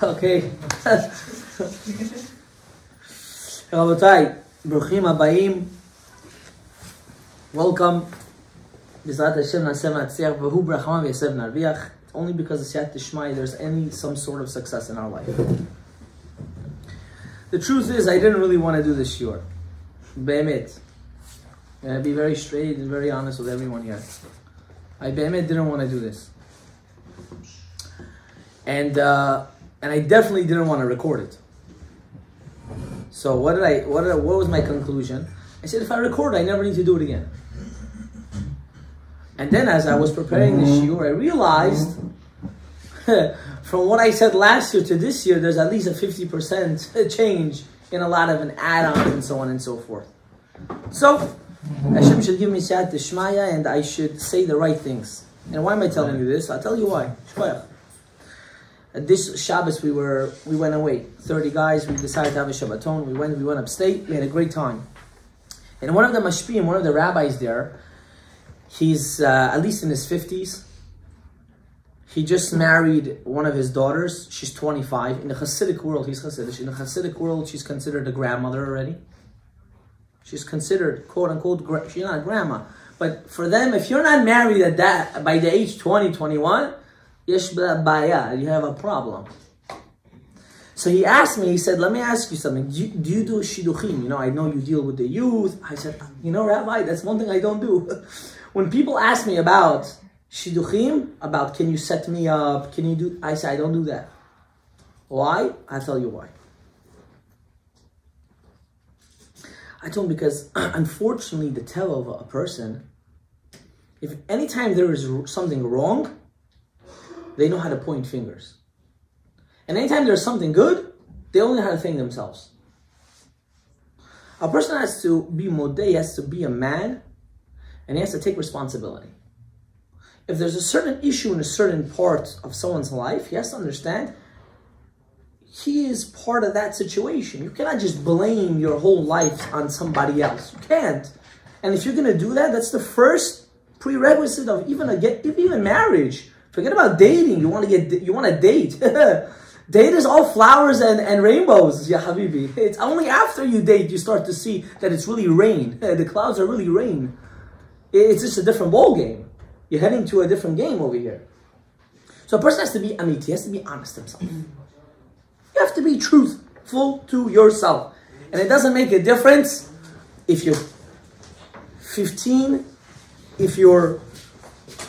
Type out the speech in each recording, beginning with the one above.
Okay. Rabotai, Bruchim Habayim. Welcome. Bizat Hashem Nasem Natzliach V'hu Brachama V'Yaseh Narviach. Only because of Siyat Tishmai there's some sort of success in our life. The truth is, I didn't really want to do this shiur. Be'emet. And I'll be very straight and very honest with everyone here. I be'emet didn't want to do this. And I definitely didn't want to record it. So what was my conclusion? I said, if I record, I never need to do it again. And then as I was preparing the shiur, I realized from what I said last year to this year, there's at least a 50% change in a lot of an add-ons and so on and so forth. So Hashem should give me siyat d'shmaya and I should say the right things. And why am I telling you this? I'll tell you why. This Shabbos we went away. 30 guys, we decided to have a Shabbaton. We went upstate, we had a great time. And one of the mashpiyim, one of the rabbis there, he's at least in his 50s. He just married one of his daughters. She's 25. In the Hasidic world, he's Hasidic. In the Hasidic world, she's considered a grandmother already. She's considered, quote unquote, she's not a grandma. But for them, if you're not married by the age 20, 21, yesh baya, you have a problem. So he asked me, he said, let me ask you something. Do you do shidduchim? You know, I know you deal with the youth. I said, you know, Rabbi, that's one thing I don't do. When people ask me about shidduchim, about can you set me up, can you do, I say, I don't do that. Why? I'll tell you why. I told him because, unfortunately, the tell of a person, if anytime there is something wrong, they know how to point fingers. And anytime there's something good, they only know how to thank themselves. A person has to be modeh, he has to be a man, and he has to take responsibility. If there's a certain issue in a certain part of someone's life, he has to understand he is part of that situation. You cannot just blame your whole life on somebody else. You can't. And if you're going to do that, that's the first prerequisite of even marriage. Forget about dating. You want to date. Date is all flowers and rainbows, ya habibi. It's only after you date you start to see that it's really rain. The clouds are really rain. It's just a different ball game. You're heading to a different game over here. So a person has to be amiti, he has to be honest himself. You have to be truthful to yourself. And it doesn't make a difference if you're 15, if you're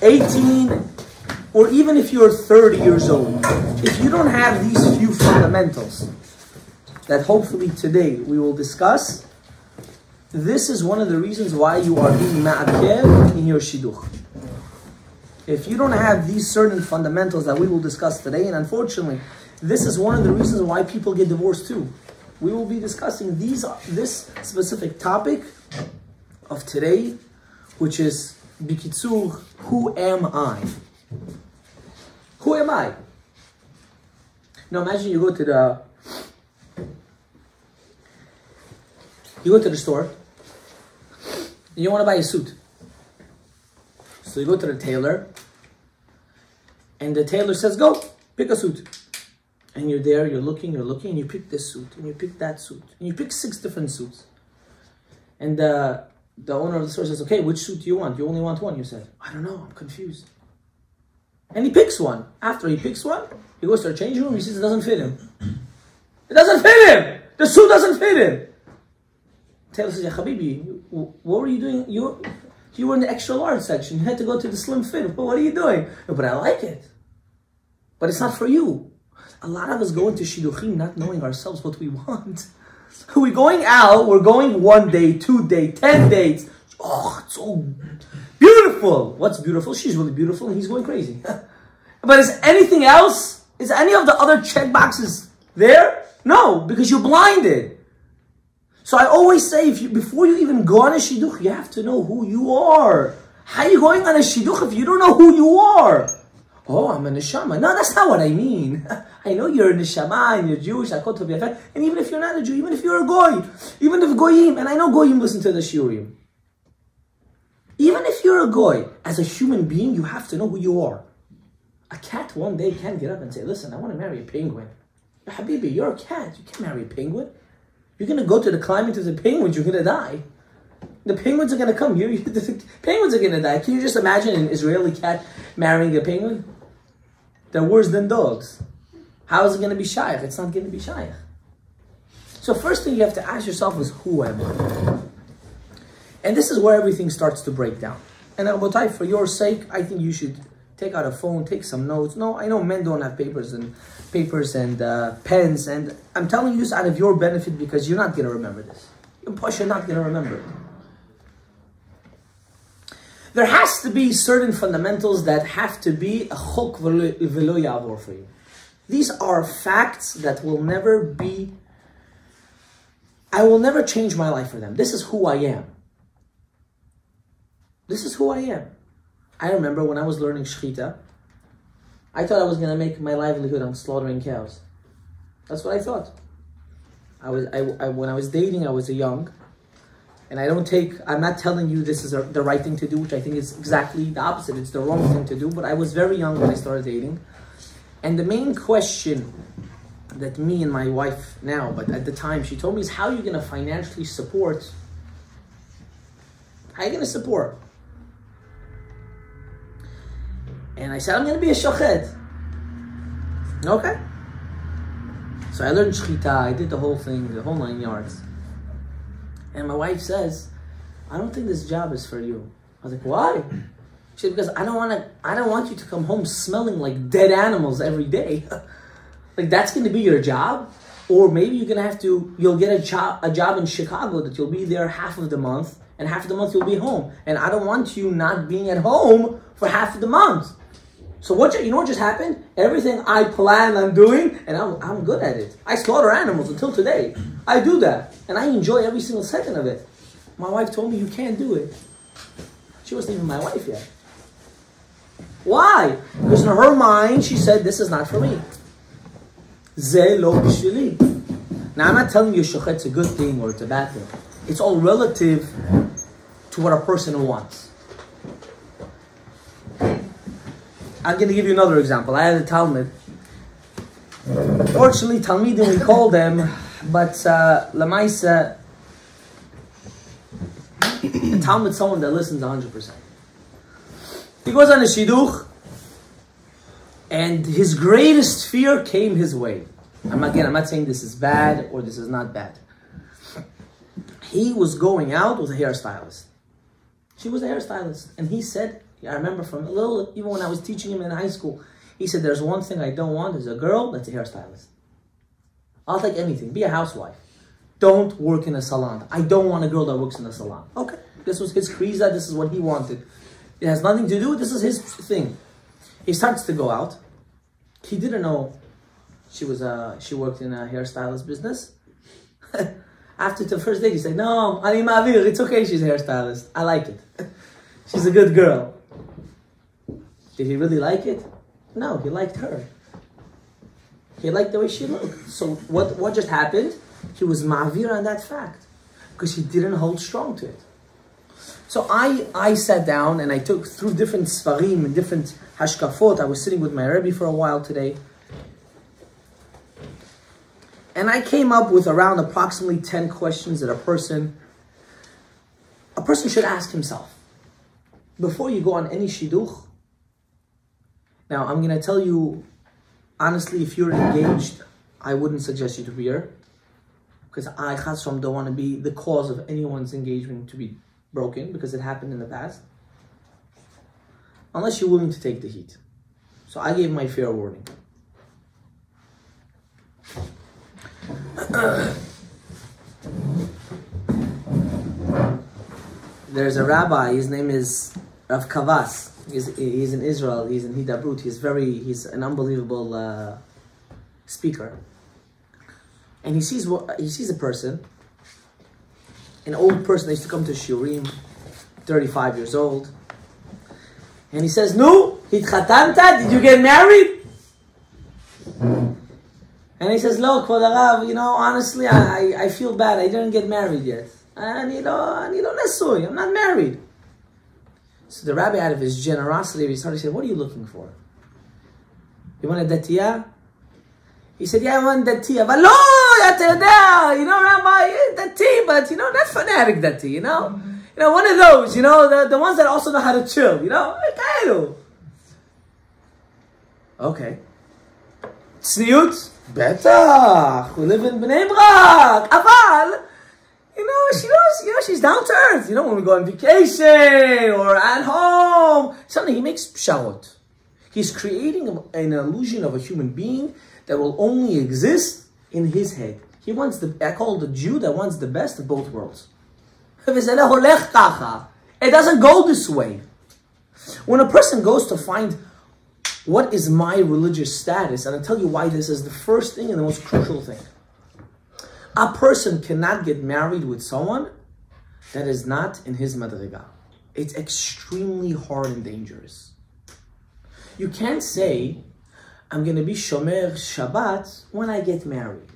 18, or even if you're 30 years old. If you don't have these few fundamentals that hopefully today we will discuss, this is one of the reasons why you are being ma'akev in your shidduch. If you don't have these certain fundamentals that we will discuss today, and unfortunately, this is one of the reasons why people get divorced too. We will be discussing this specific topic of today, which is Bikitzur, who am I? Who am I? Now imagine you go to the store and you want to buy a suit. So you go to the tailor and the tailor says, go, pick a suit. And you're there, you're looking, and you pick this suit, and you pick that suit, and you pick 6 different suits. And the owner of the store says, okay, which suit do you want? You only want one. You said, I don't know, I'm confused. And he picks one. After he picks one, he goes to the changing room, he says it doesn't fit him. It doesn't fit him! The suit doesn't fit him! Taylor says, yeah, Habibi, what were you doing? You were in the extra large section. You had to go to the slim fit. What are you doing? But I like it. But it's not for you. A lot of us go into shidduchim not knowing ourselves what we want. We're going out, we're going 1 day, 2 days, 10 dates. Oh, it's so beautiful. What's beautiful? She's really beautiful and he's going crazy. But is anything else? Is any of the other check boxes there? No, because you're blinded. So I always say, before you even go on a shidduch, you have to know who you are. How are you going on a shidduch if you don't know who you are? Oh, I'm a neshama. No, that's not what I mean. I know you're a neshama and you're Jewish, and even if you're not a Jew, even if you're a goy, even if goyim, and I know goyim listen to the shiurim. Even if you're a goy, as a human being, you have to know who you are. A cat one day can't get up and say, listen, I want to marry a penguin. Habibi, you're a cat. You can't marry a penguin. You're going to go to the climate of the penguins. You're going to die. The penguins are going to come. The penguins are going to die. Can you just imagine an Israeli cat marrying a penguin? They're worse than dogs. How is it going to be shaykh? It's not going to be shaykh. So first thing you have to ask yourself is, who am I? And this is where everything starts to break down. And Abotai, for your sake, I think you should take out a phone, take some notes. No, I know men don't have papers and pens, and I'm telling you this out of your benefit because you're not going to remember this. You're not going to remember it. There has to be certain fundamentals that have to be a chok v'lo yavor for you. These are facts that will never be, I will never change my life for them. This is who I am. This is who I am. I remember when I was learning shechita, I thought I was going to make my livelihood on slaughtering cows. That's what I thought. When I was dating, I was young. And I'm not telling you this is the right thing to do, which I think is exactly the opposite. It's the wrong thing to do. But I was very young when I started dating. And the main question that me and my wife now, but at the time, she told me is, how are you going to financially support? How are you going to support? And I said, I'm going to be a shochet. Okay. So I learned shechita. I did the whole thing, the whole 9 yards. And my wife says, I don't think this job is for you. I was like, why? She said, because I don't want you to come home smelling like dead animals every day. Like, that's going to be your job? Or maybe you'll get a job in Chicago that you'll be there half of the month, and half of the month you'll be home. And I don't want you not being at home for half of the month. So you know what just happened? Everything I plan on doing, and I'm good at it. I slaughter animals until today. I do that. And I enjoy every single second of it. My wife told me, you can't do it. She wasn't even my wife yet. Why? Because in her mind, she said, this is not for me. Ze lo bishvili. Now, I'm not telling you shochet's a good thing or it's a bad thing. It's all relative to what a person wants. I'm going to give you another example. I had a Talmud. Fortunately, Talmidim, we call them, but Lamaisa, the Talmud is someone that listens 100%. He goes on a shidduch, and his greatest fear came his way. I'm not saying this is bad or this is not bad. He was going out with a hairstylist. She was a hairstylist. And he said, I remember from even when I was teaching him in high school, he said, there's one thing I don't want is a girl that's a hairstylist. I'll take anything. Be a housewife. Don't work in a salon. I don't want a girl that works in a salon. Okay. This was his kriza. This is what he wanted. It has nothing to do. This is his thing. He starts to go out. He didn't know she worked in a hairstylist business. After the first date, he said, no, Ani Ma'avir, it's okay, she's a hairstylist. I like it. She's a good girl. Did he really like it? No, he liked her. He liked the way she looked. So what just happened? He was Ma'avir on that fact. Because he didn't hold strong to it. So I sat down and I took through different sfarim and different hashkafot. I was sitting with my Rebbe for a while today. And I came up with around approximately 10 questions that a person should ask himself. Before you go on any shidduch. Now, I'm going to tell you, honestly, if you're engaged, I wouldn't suggest you to be here. Because I, Chasam, don't want to be the cause of anyone's engagement to be broken, because it happened in the past. Unless you're willing to take the heat. So I gave my fair warning. There's a rabbi, his name is Rav Kavas. He's in Israel, he's in Hidabrut. He's an unbelievable speaker. And he sees a person, an old person that used to come to Shurim, 35 years old. And he says, "No, hitchatanta, did you get married?" And he says, "Look, Kvod Harav, honestly, I feel bad. I didn't get married yet. I'm not married." So the rabbi, out of his generosity, he started saying, "What are you looking for? You want a datiyah?" He said, yeah, I want dati. But no, Rabbi, dati, but, not fanatic dati, one of those, the ones that also know how to chill, Okay. Tzniut? Betach. We live in Bnei Brak. Aval, she knows, she's down to earth. When we go on vacation or at home, suddenly he makes psharot. He's creating an illusion of a human being that will only exist in his head. He wants I call the Jew that wants the best of both worlds. It doesn't go this way. When a person goes to find what is my religious status, and I'll tell you why this is the first thing and the most crucial thing. A person cannot get married with someone that is not in his madriga. It's extremely hard and dangerous. You can't say, I'm going to be Shomer Shabbat when I get married.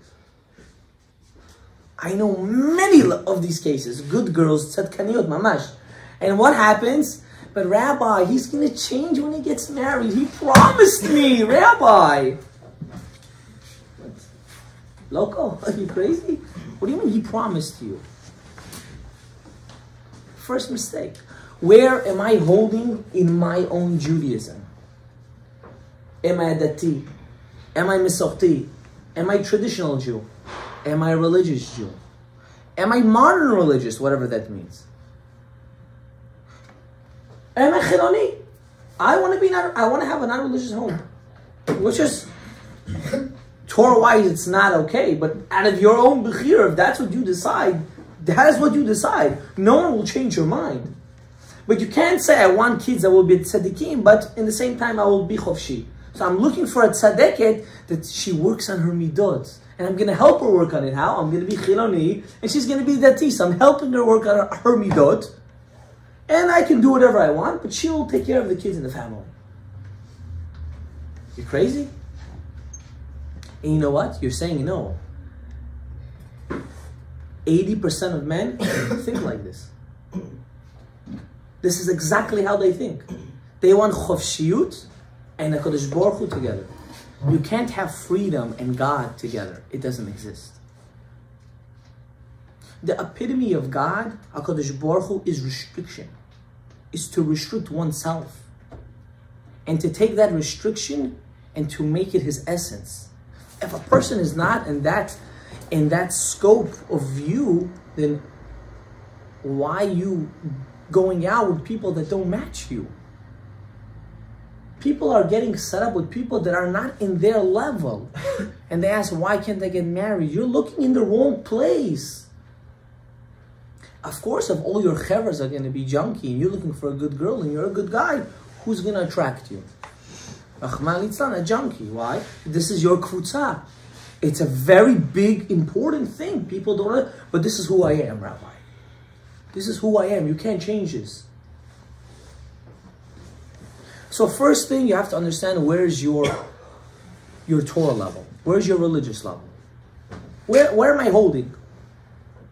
I know many of these cases, good girls, tzadkaniyot, mamash. And what happens? But Rabbi, he's going to change when he gets married. He promised me, Rabbi. What? Loco? Are you crazy? What do you mean he promised you? First mistake. Where am I holding in my own Judaism? Am I a dati? Am I Mesorti? Am I traditional Jew? Am I a religious Jew? Am I modern religious, whatever that means? Am I chiloni? I want to have a non-religious home. Which is, Torah-wise, it's not okay, but out of your own bechira, if that's what you decide, that is what you decide. No one will change your mind. But you can't say, I want kids that will be tzaddikim, but in the same time, I will be chofshi. So I'm looking for a tzaddiket that she works on her midot. And I'm going to help her work on it. How? I'm going to be chiloni, and she's going to be dati. So I'm helping her work on her midot. And I can do whatever I want, but she will take care of the kids and the family. You crazy? And you know what? You're saying no. 80% of men think like this. This is exactly how they think. They want chofshiyut and HaKadosh Baruch Hu together. You can't have freedom and God together. It doesn't exist. The epitome of God, HaKadosh Baruch Hu, is restriction. Is to restrict oneself. And to take that restriction and to make it his essence. If a person is not in that scope of view, then why you going out with people that don't match you? People are getting set up with people that are not in their level. And they ask, why can't they get married? You're looking in the wrong place. Of course, if all your chevers are going to be junky and you're looking for a good girl and you're a good guy, who's going to attract you? It's not a junkie. Why? This is your kfutza. It's a very big, important thing. People don't know, but this is who I am, Rabbi. This is who I am. You can't change this. So first thing, you have to understand, where's your Torah level? Where's your religious level? Where am I holding?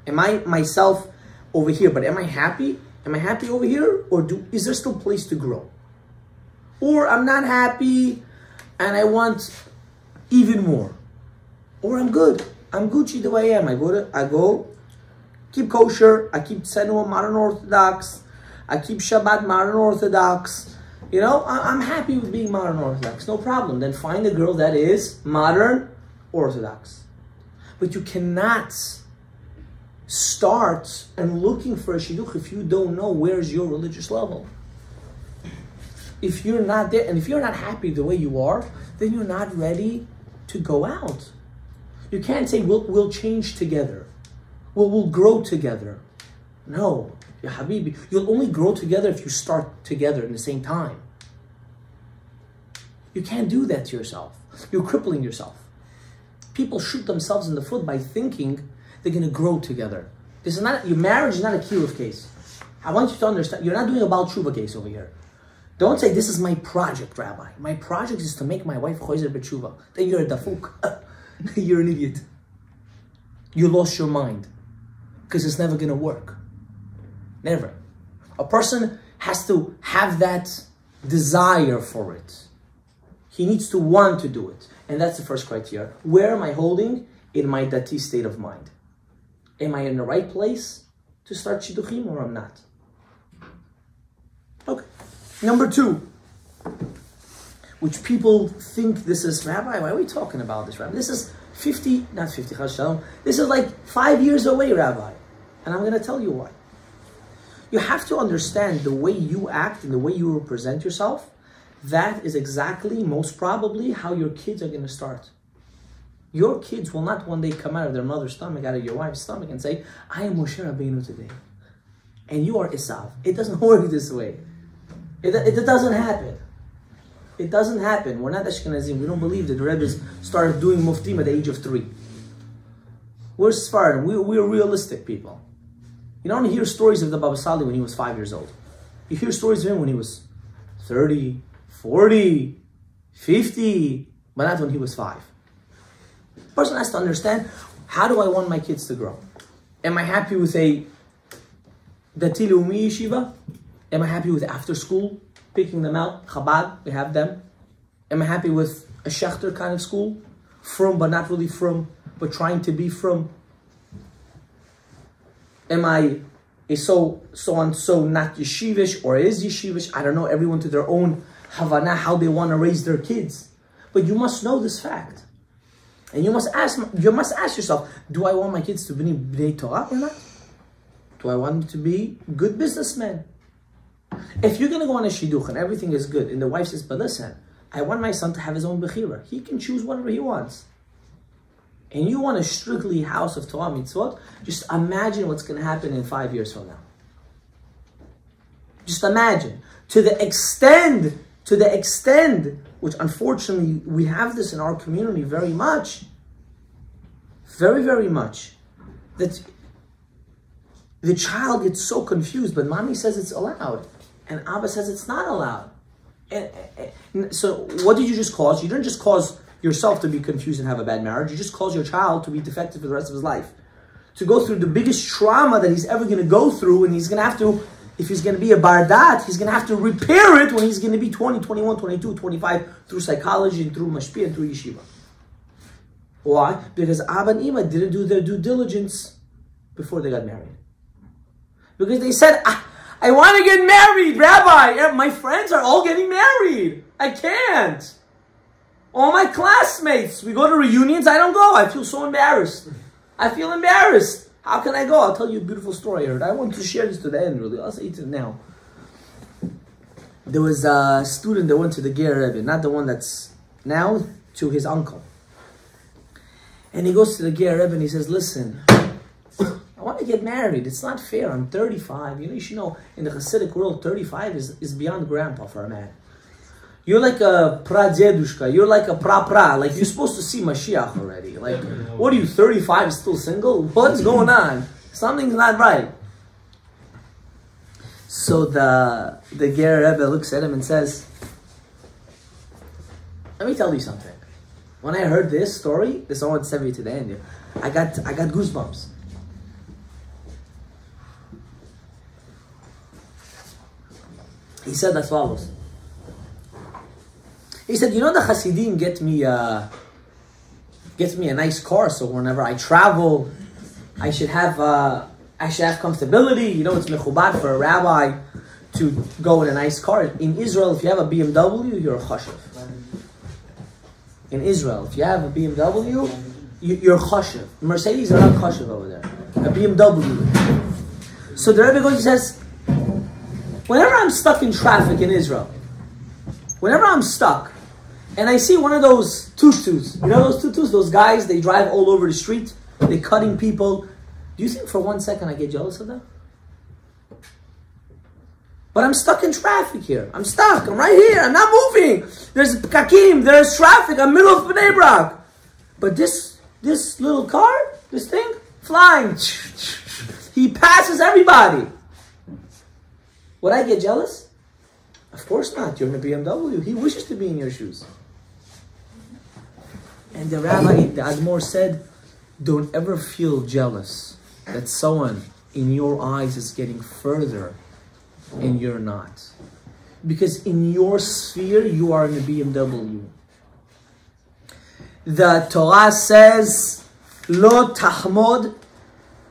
Am I myself over here, but am I happy? Am I happy over here? Or is there still place to grow? Or I'm not happy and I want even more. Or I'm good. I'm Gucci the way I am. I go keep kosher. I keep Tzenua modern Orthodox. I keep Shabbat modern Orthodox. I'm happy with being modern Orthodox. No problem. Then find a girl that is modern Orthodox. But you cannot start and looking for a shidduch if you don't know where's your religious level. If you're not there, and if you're not happy the way you are, then you're not ready to go out. You can't say, we'll change together. We'll grow together. No. Ya Habibi, you'll only grow together if you start together in the same time. You can't do that to yourself. You're crippling yourself. People shoot themselves in the foot by thinking they're going to grow together. This is not, your marriage is not a kiruv case. I want you to understand, you're not doing a Baal Tshuva case over here. Don't say, this is my project, Rabbi. My project is to make my wife choizer b'tshuva. Then you're a dafuk. You're an idiot. You lost your mind. Because it's never going to work. Never. A person has to have that desire for it. He needs to want to do it. And that's the first criteria. Where am I holding in my dati state of mind? Am I in the right place to start shidduchim or I'm not? Okay. Number 2, which people think this is, Rabbi, why are we talking about this, Rabbi? This is 50, not 50, this is like 5 years away, Rabbi. And I'm going to tell you why. You have to understand the way you act and the way you represent yourself. That is exactly, most probably, how your kids are going to start. Your kids will not one day come out of their mother's stomach, out of your wife's stomach, and say, I am Moshe Rabbeinu today. And you are Esav. It doesn't work this way. It doesn't happen. It doesn't happen. We're not Ashkenazim. We don't believe that the Rebbes started doing muftim at the age of 3. We're Sfardim. We're realistic people. You don't hear stories of the Baba Sali when he was 5 years old. You hear stories of him when he was 30, 40, 50, but not when he was 5. The person has to understand, how do I want my kids to grow? Am I happy with a Dati Leumi yeshiva? Am I happy with after school, picking them out? Chabad, we have them. Am I happy with a Shechter kind of school? From, but not really from, but trying to be from. Am I so not yeshivish or is yeshivish? I don't know, everyone to their own Havana, how they want to raise their kids. But you must know this fact. And you must ask yourself, do I want my kids to be Bnei Torah or not? Do I want them to be good businessmen? If you're going to go on a shidduch and everything is good, and the wife says, but listen, I want my son to have his own bechira. He can choose whatever he wants. And you want a strictly house of Torah mitzvot, just imagine what's going to happen in 5 years from now. Just imagine. To the extent, which unfortunately we have this in our community very much, very, very much, that the child gets so confused, but mommy says it's allowed, and Abba says it's not allowed. And so what did you just cause? You didn't just cause yourself to be confused and have a bad marriage. You just cause your child to be defective for the rest of his life. To go through the biggest trauma that he's ever going to go through, and he's going to have to, if he's going to be a bardat, he's going to have to repair it when he's going to be 20, 21, 22, 25, through psychology and through mashpia and through yeshiva. Why? Because Abba and Ima didn't do their due diligence before they got married. Because they said, I want to get married, Rabbi. My friends are all getting married. I can't. All my classmates, we go to reunions, I don't go. I feel so embarrassed. I feel embarrassed. How can I go? I'll tell you a beautiful story I heard. I want to share this to the end, really. I'll say it now. There was a student that went to the Ger Rebbe, not the one that's now, to his uncle. And he goes to the Ger Rebbe and he says, listen, I want to get married. It's not fair. I'm 35. You should know, in the Hasidic world, 35 is beyond grandpa for a man. You're like a pradedushka. You're like a pra-pra. Like, you're supposed to see Mashiach already. Like, what are you, 35, still single? What's going on? Something's not right. So the Ger Rebbe looks at him and says, let me tell you something. When I heard this story, this someone sent me to the end, I got goosebumps. He said as follows. He said, you know, the Hasidim get me a nice car, so whenever I travel, I should have comfortability. You know, it's mechubad for a rabbi to go in a nice car. In Israel, if you have a BMW, you're a chashiv. In Israel, if you have a BMW, you're chashiv. Mercedes are not chashiv over there. A BMW. So the Rebbe goes and says, whenever I'm stuck in traffic in Israel, whenever I'm stuck, and I see one of those tutus, you know those tutus, those guys, they drive all over the street, they're cutting people. Do you think for 1 second I get jealous of them? But I'm stuck in traffic here. I'm stuck. I'm right here. I'm not moving. There's kakim. There's traffic. I'm middle of Bnei Brak. But this little car, this thing, flying. He passes everybody. Would I get jealous? Of course not. You're in a BMW. He wishes to be in your shoes. And the rabbi, the Admor said, don't ever feel jealous that someone in your eyes is getting further and you're not. Because in your sphere, you are in a BMW. The Torah says, Lo tahmod,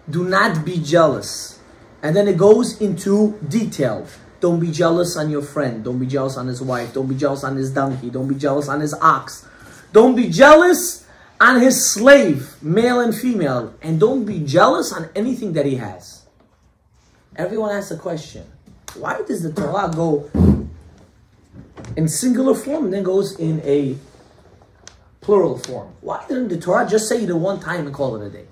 do not be jealous. And then it goes into detail. Don't be jealous on your friend. Don't be jealous on his wife. Don't be jealous on his donkey. Don't be jealous on his ox. Don't be jealous on his slave, male and female. And don't be jealous on anything that he has. Everyone asks a question. Why does the Torah go in singular form and then goes in a plural form? Why didn't the Torah just say it one time and call it a day?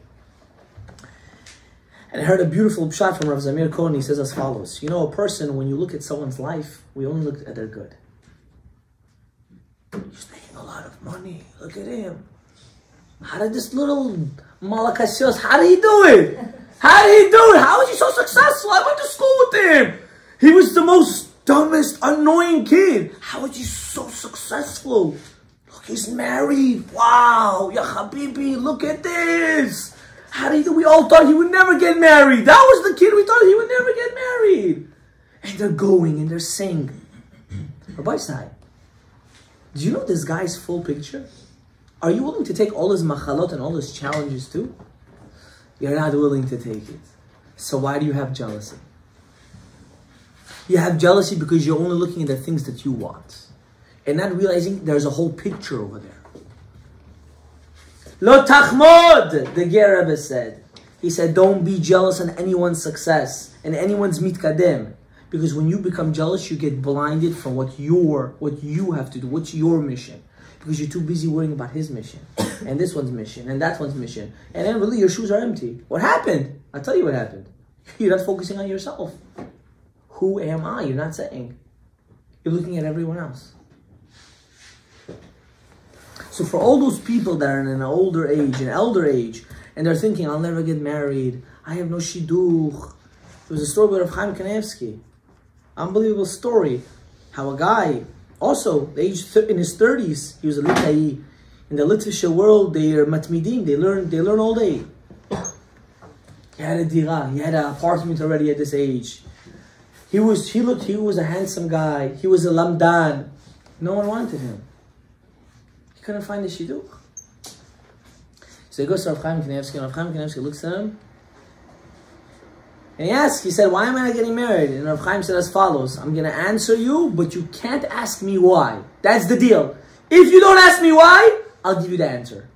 And I heard a beautiful pshat from Rav Zamir Cohen. He says as follows. You know, a person, when you look at someone's life, we only look at their good. He's making a lot of money. Look at him. How did this little malakasios, how did he do it? How did he do it? How was he so successful? I went to school with him. He was the most dumbest, annoying kid. How was he so successful? Look, he's married. Wow. Ya Habibi, look at this. How do you do? We all thought he would never get married. That was the kid we thought he would never get married. And they're going and they're saying, Rabbi Sai, do you know this guy's full picture? Are you willing to take all his machalot and all his challenges too? You're not willing to take it. So why do you have jealousy? You have jealousy because you're only looking at the things that you want and not realizing there's a whole picture over there. Lo tachmod, the Ger Rebbe said. He said, don't be jealous on anyone's success and anyone's mitkadem. Because when you become jealous, you get blinded from what you have to do, what's your mission. Because you're too busy worrying about his mission, and this one's mission, and that one's mission. And then really your shoes are empty. What happened? I'll tell you what happened. You're not focusing on yourself. Who am I? You're not saying. You're looking at everyone else. So for all those people that are in an older age, an elder age, and they're thinking, I'll never get married, I have no shidduch. There was a story of Chaim Kanevsky. Unbelievable story. How a guy, also in his 30s, he was a Litai. In the Litvische world, they are matmidim, they learn all day. He had a dira, he had an apartment already at this age. He was a handsome guy, he was a lamdan. No one wanted him. Couldn't find the shidduch. So he goes to Rav Chaim Kanevsky, and Rav Chaim Kanevsky looks at him, and he said, why am I not getting married? And Rav Chaim said as follows, I'm going to answer you, but you can't ask me why. That's the deal. If you don't ask me why, I'll give you the answer.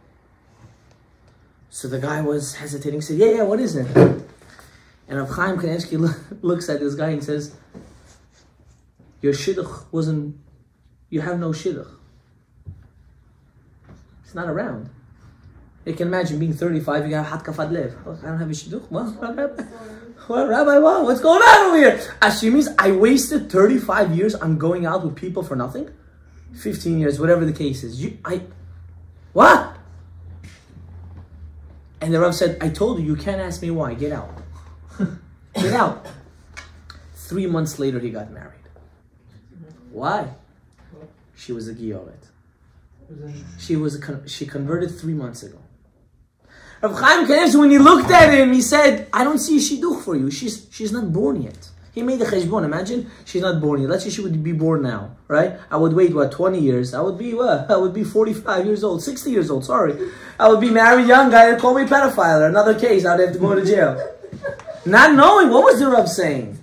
So the guy was hesitating, said, yeah, what is it? And Rav Chaim Kanevsky looks at this guy and says, your shidduch you have no shidduch. It's not around. You can imagine being 35, you got hat kafad lev. I don't have a shidduch. What, Rabbi? What? What's going on over here? She means I wasted 35 years on going out with people for nothing? 15 years, whatever the case is. What? And the Rav said, I told you can't ask me why. Get out. Get out. 3 months later, he got married. Why? She was a Gioret. She converted 3 months ago. Rav Chaim Kanevsky, when he looked at him, he said, I don't see a shidduch for you. She's not born yet. He made the cheshbon. Imagine she's not born yet. Let's say she would be born now, right? I would wait, 20 years? I would be 45 years old, 60 years old, sorry. I would be married young guy and call me pedophile. Another case, I'd have to go to jail. Not knowing, what was the Rav saying?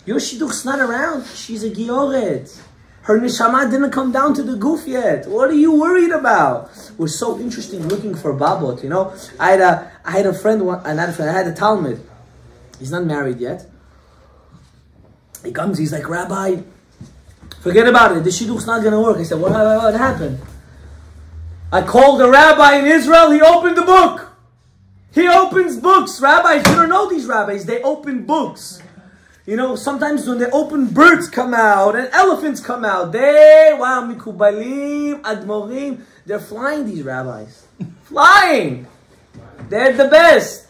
Your shidduch's not around. She's a gioret. Her neshama didn't come down to the goof yet. What are you worried about? We're so interesting looking for babot, you know. I had a friend, I had a Talmud. He's not married yet. He comes, he's like, Rabbi, forget about it. The shidduch's not going to work. I said, what happened? I called a rabbi in Israel. He opened the book. He opens books. Rabbis, you don't know these rabbis. They open books. You know, sometimes when they open, birds come out and elephants come out. Mikubalim, admorim. They're flying, these rabbis. Flying. They're the best.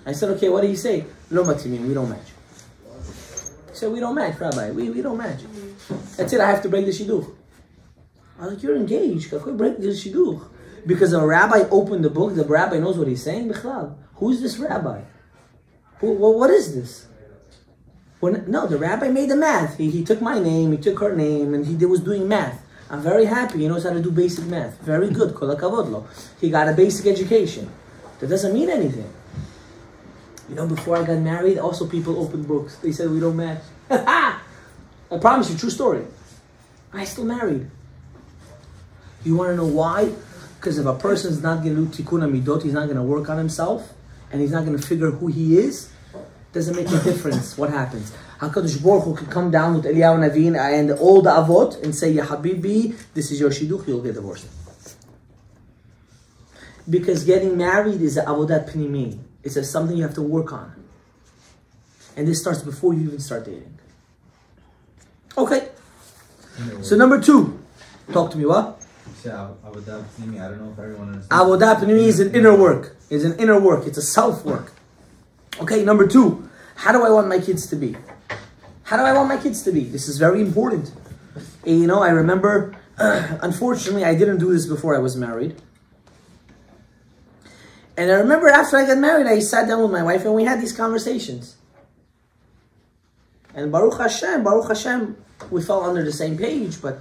I said, okay, what do you say? Lo matimim, we don't match. He said, we don't match, Rabbi. We don't match. That's it, I have to break the shidduch. I was like, you're engaged. How could break the shidduch? Because a rabbi opened the book, the rabbi knows what he's saying. Who's this rabbi? What is this? No, the rabbi made the math. He took my name, he took her name, and he was doing math. I'm very happy. He knows how to do basic math. Very good. Kol hakavod lo. He got a basic education. That doesn't mean anything. You know, before I got married, also people opened books. They said we don't match. I promise you, true story. I still married. You want to know why? Because if a person's not going to do tikkun midot, he's not going to work on himself, and he's not going to figure who he is, doesn't make a difference what happens. HaKadosh Baruch Hu can come down with Eliyahu Navin and all the avot and say, Ya Habibi, this is your shidduch, you'll get divorced. Because getting married is an avodat pnimi. It's something you have to work on. And this starts before you even start dating. Okay. So number 2. Talk to me, what? Avodat pnimi, I don't know if everyone understands. Avodat pnimi is an inner work. It's an inner work. It's a self-work. Okay, number 2. How do I want my kids to be? How do I want my kids to be? This is very important. And, you know, I remember, unfortunately, I didn't do this before I was married. And I remember after I got married, I sat down with my wife and we had these conversations. And Baruch Hashem, we fell under the same page, but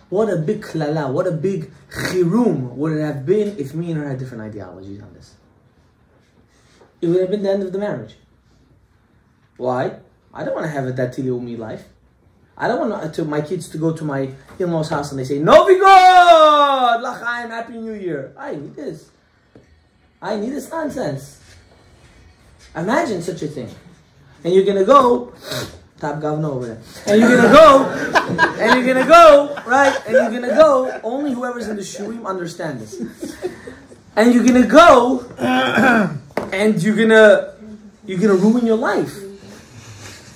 what a big klala, what a big chirum would it have been if me and her had different ideologies on this. It would have been the end of the marriage. Why? I don't want to have a datili umi life. I don't want my kids to go to my in-laws' house and they say, Novi God! L'chaim, Happy New Year. I need this. I need this nonsense. Imagine such a thing. And you're going to go, top governor over there. And you're going to go, right? And you're going to go, only whoever's in the shurim understand this. And you're going to go, and you're going to ruin your life.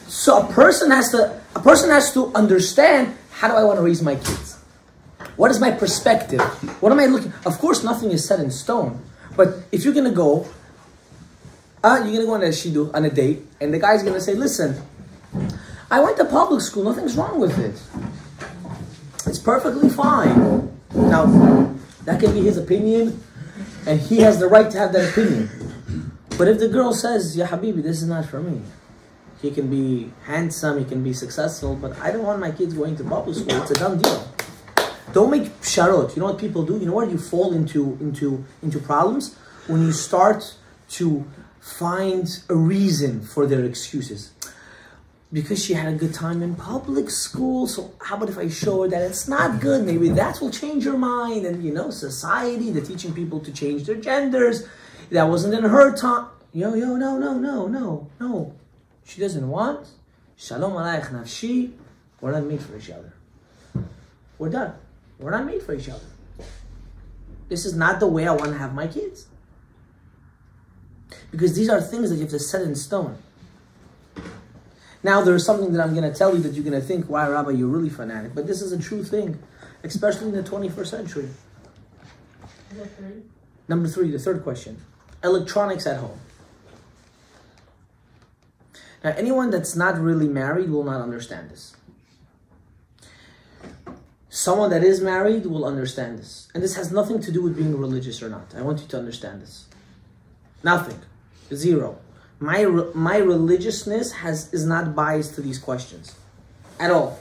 So a person has to understand, how do I want to raise my kids? What is my perspective? What am I looking? Of course, nothing is set in stone. But if you're going to go, you're going to go on a shidu, on a date, and the guy's going to say, listen, I went to public school, nothing's wrong with it. It's perfectly fine. Now, that can be his opinion, and he has the right to have that opinion. But if the girl says, Ya Habibi, this is not for me. He can be handsome, he can be successful, but I don't want my kids going to public school. It's a done deal. Don't make psharot. You know what people do? You know where you fall into problems? When you start to find a reason for their excuses. Because she had a good time in public school, so how about if I show her that it's not good? Maybe that will change her mind. And you know, society, they're teaching people to change their genders. That wasn't in her time. No. She doesn't want. Shalom aleich nafshi. We're not made for each other. We're done. We're not made for each other. This is not the way I want to have my kids. Because these are things that you have to set in stone. Now, there's something that I'm going to tell you that you're going to think, why, Rabbi, you're really fanatic. But this is a true thing, especially in the 21st century. Number 3, the third question. Electronics at home. Now, anyone that's not really married will not understand this. Someone that is married will understand this. And this has nothing to do with being religious or not. I want you to understand this. Nothing. 0. My religiousness is not biased to these questions. At all.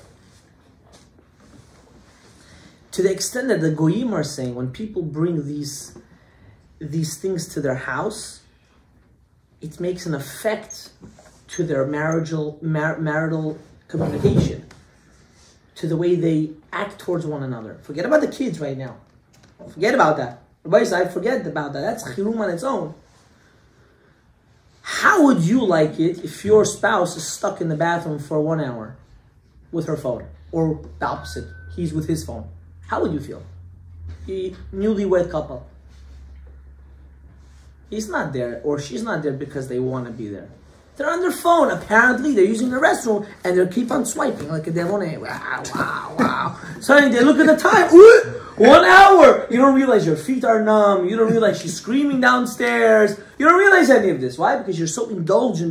To the extent that the Goyim are saying, when people bring these things to their house, it makes an effect to their marital communication, to the way they act towards one another. Forget about the kids right now. Forget about that. Everybody says, forget about that. That's chirum on its own. How would you like it if your spouse is stuck in the bathroom for 1 hour with her phone? Or the opposite, he's with his phone. How would you feel? Newlywed couple. He's not there, or she's not there because they want to be there. They're on their phone. Apparently, they're using the restroom, and they keep on swiping like a devil. Wow. Suddenly, they look at the time. 1 hour. You don't realize your feet are numb. You don't realize she's screaming downstairs. You don't realize any of this. Why? Because you're so indulged in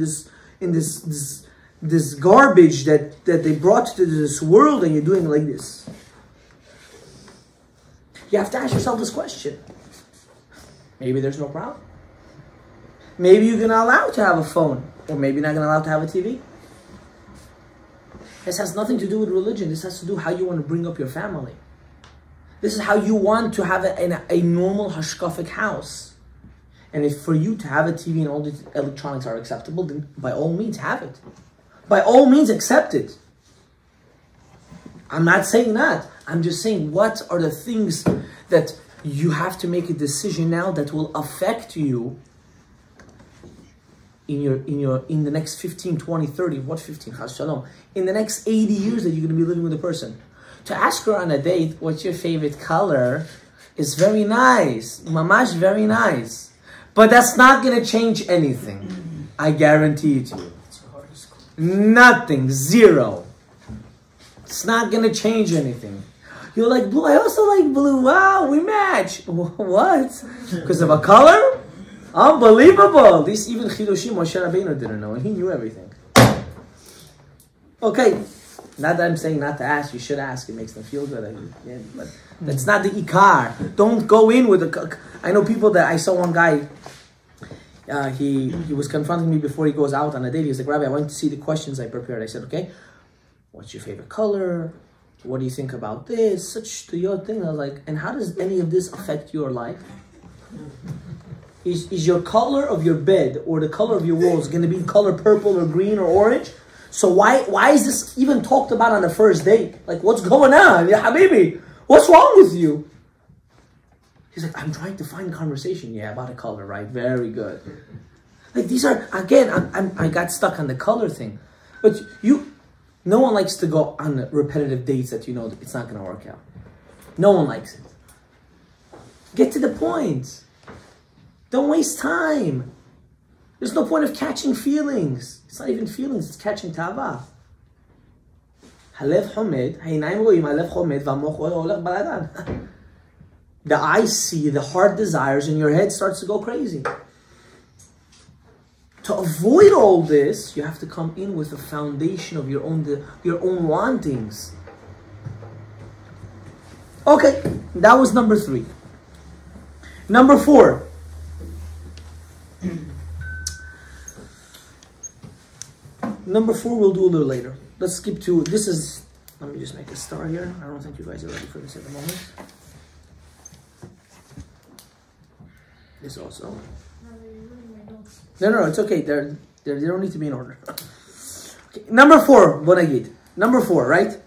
this garbage that they brought to this world, and you're doing like this. You have to ask yourself this question. Maybe there's no problem. Maybe you're going to allow to have a phone. Or maybe you're not going to allow to have a TV. This has nothing to do with religion. This has to do with how you want to bring up your family. This is how you want to have a normal hashkafic house. And if for you to have a TV and all the electronics are acceptable, then by all means have it. By all means accept it. I'm not saying that. I'm just saying what are the things that you have to make a decision now that will affect you in the next 15, 20, 30, what 15? In the next 80 years that you're going to be living with a person. To ask her on a date, what's your favorite color, is very nice. Mamash, very nice. But that's not going to change anything. I guarantee it to you. Nothing. Zero. It's not going to change anything. You're like, blue, I also like blue. Wow, we match. What? Because of a color? Unbelievable. This even Chidushim Moshe Rabbeinu didn't know, and he knew everything. Okay. Not that I'm saying not to ask. You should ask. It makes them feel good. Yeah, but that's not the ikar. Don't go in with a... I know people that... I saw one guy... He was confronting me before he goes out on a date. He was like, Rabbi, I want to see the questions I prepared. I said, okay, what's your favorite color? What do you think about this? Such to your thing. I was like, and how does any of this affect your life? Is your color of your bed or the color of your walls going to be color purple or green or orange? So why is this even talked about on the first date? Like, what's going on? Ya Habibi, what's wrong with you? He's like, I'm trying to find conversation. Yeah, about a color, right? Very good. Like, these are, again, I got stuck on the color thing. But no one likes to go on repetitive dates that you know it's not going to work out. No one likes it. Get to the point. Don't waste time. There's no point of catching feelings. It's not even feelings, it's catching tava. Halev chomed, ha'inayim ro'im halev chomed, v'amoch olech baladan. The eyes see, the heart desires, and your head starts to go crazy. To avoid all this, you have to come in with a foundation of your own wantings. Okay, that was number 3. Number 4. Number 4 we'll do a little later. Let's skip to, this is, let me just make a start here. I don't think you guys are ready for this at the moment. This also. No, it's okay. They don't need to be in order. Okay. Number 4, Bonagid. Number 4, right?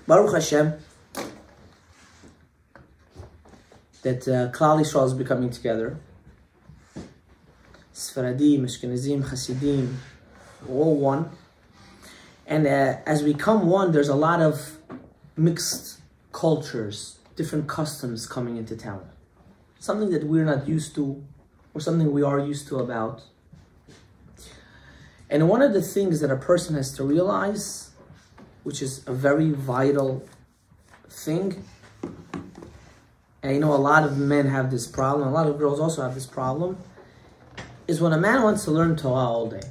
Baruch Hashem, that Klal Yisrael is becoming together. Sfaradim, Ashkenazim, Hasidim, all one. And as we come one, there's a lot of mixed cultures, different customs coming into town. Something that we're not used to, or something we are used to about. And one of the things that a person has to realize, which is a very vital thing, and I know a lot of men have this problem, a lot of girls also have this problem, is when a man wants to learn Torah all day.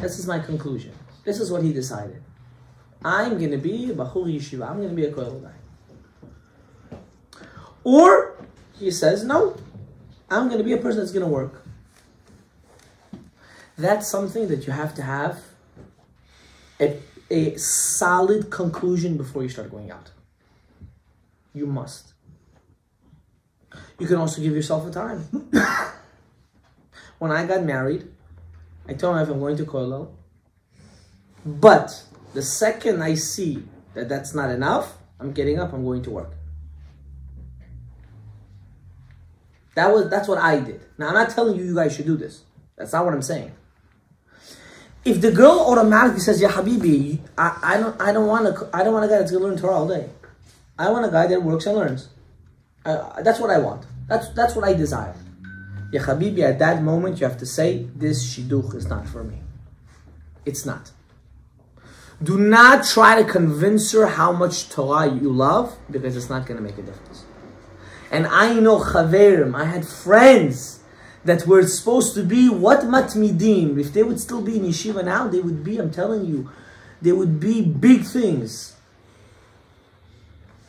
This is my conclusion. This is what he decided. I'm going to be a Bahur Yeshiva. I'm going to be a Koil guy. Or he says, no, I'm going to be a person that's going to work. That's something that you have to have a solid conclusion before you start going out. You must. You can also give yourself a time. When I got married, I told my wife I'm going to Koilel. But the second I see that that's not enough, I'm getting up, I'm going to work. That's what I did. Now, I'm not telling you guys should do this. That's not what I'm saying. If the girl automatically says, "Ya Habibi, I don't want a guy that's gonna learn Torah all day. I want a guy that works and learns. That's what I want. That's what I desire." Ya Habibi, at that moment you have to say, "This shidduch is not for me. It's not." Do not try to convince her how much Torah you love, because it's not going to make a difference. And I know chaverim, I had friends that were supposed to be what matmidim. If they would still be in yeshiva now, they would be, I'm telling you, they would be big things.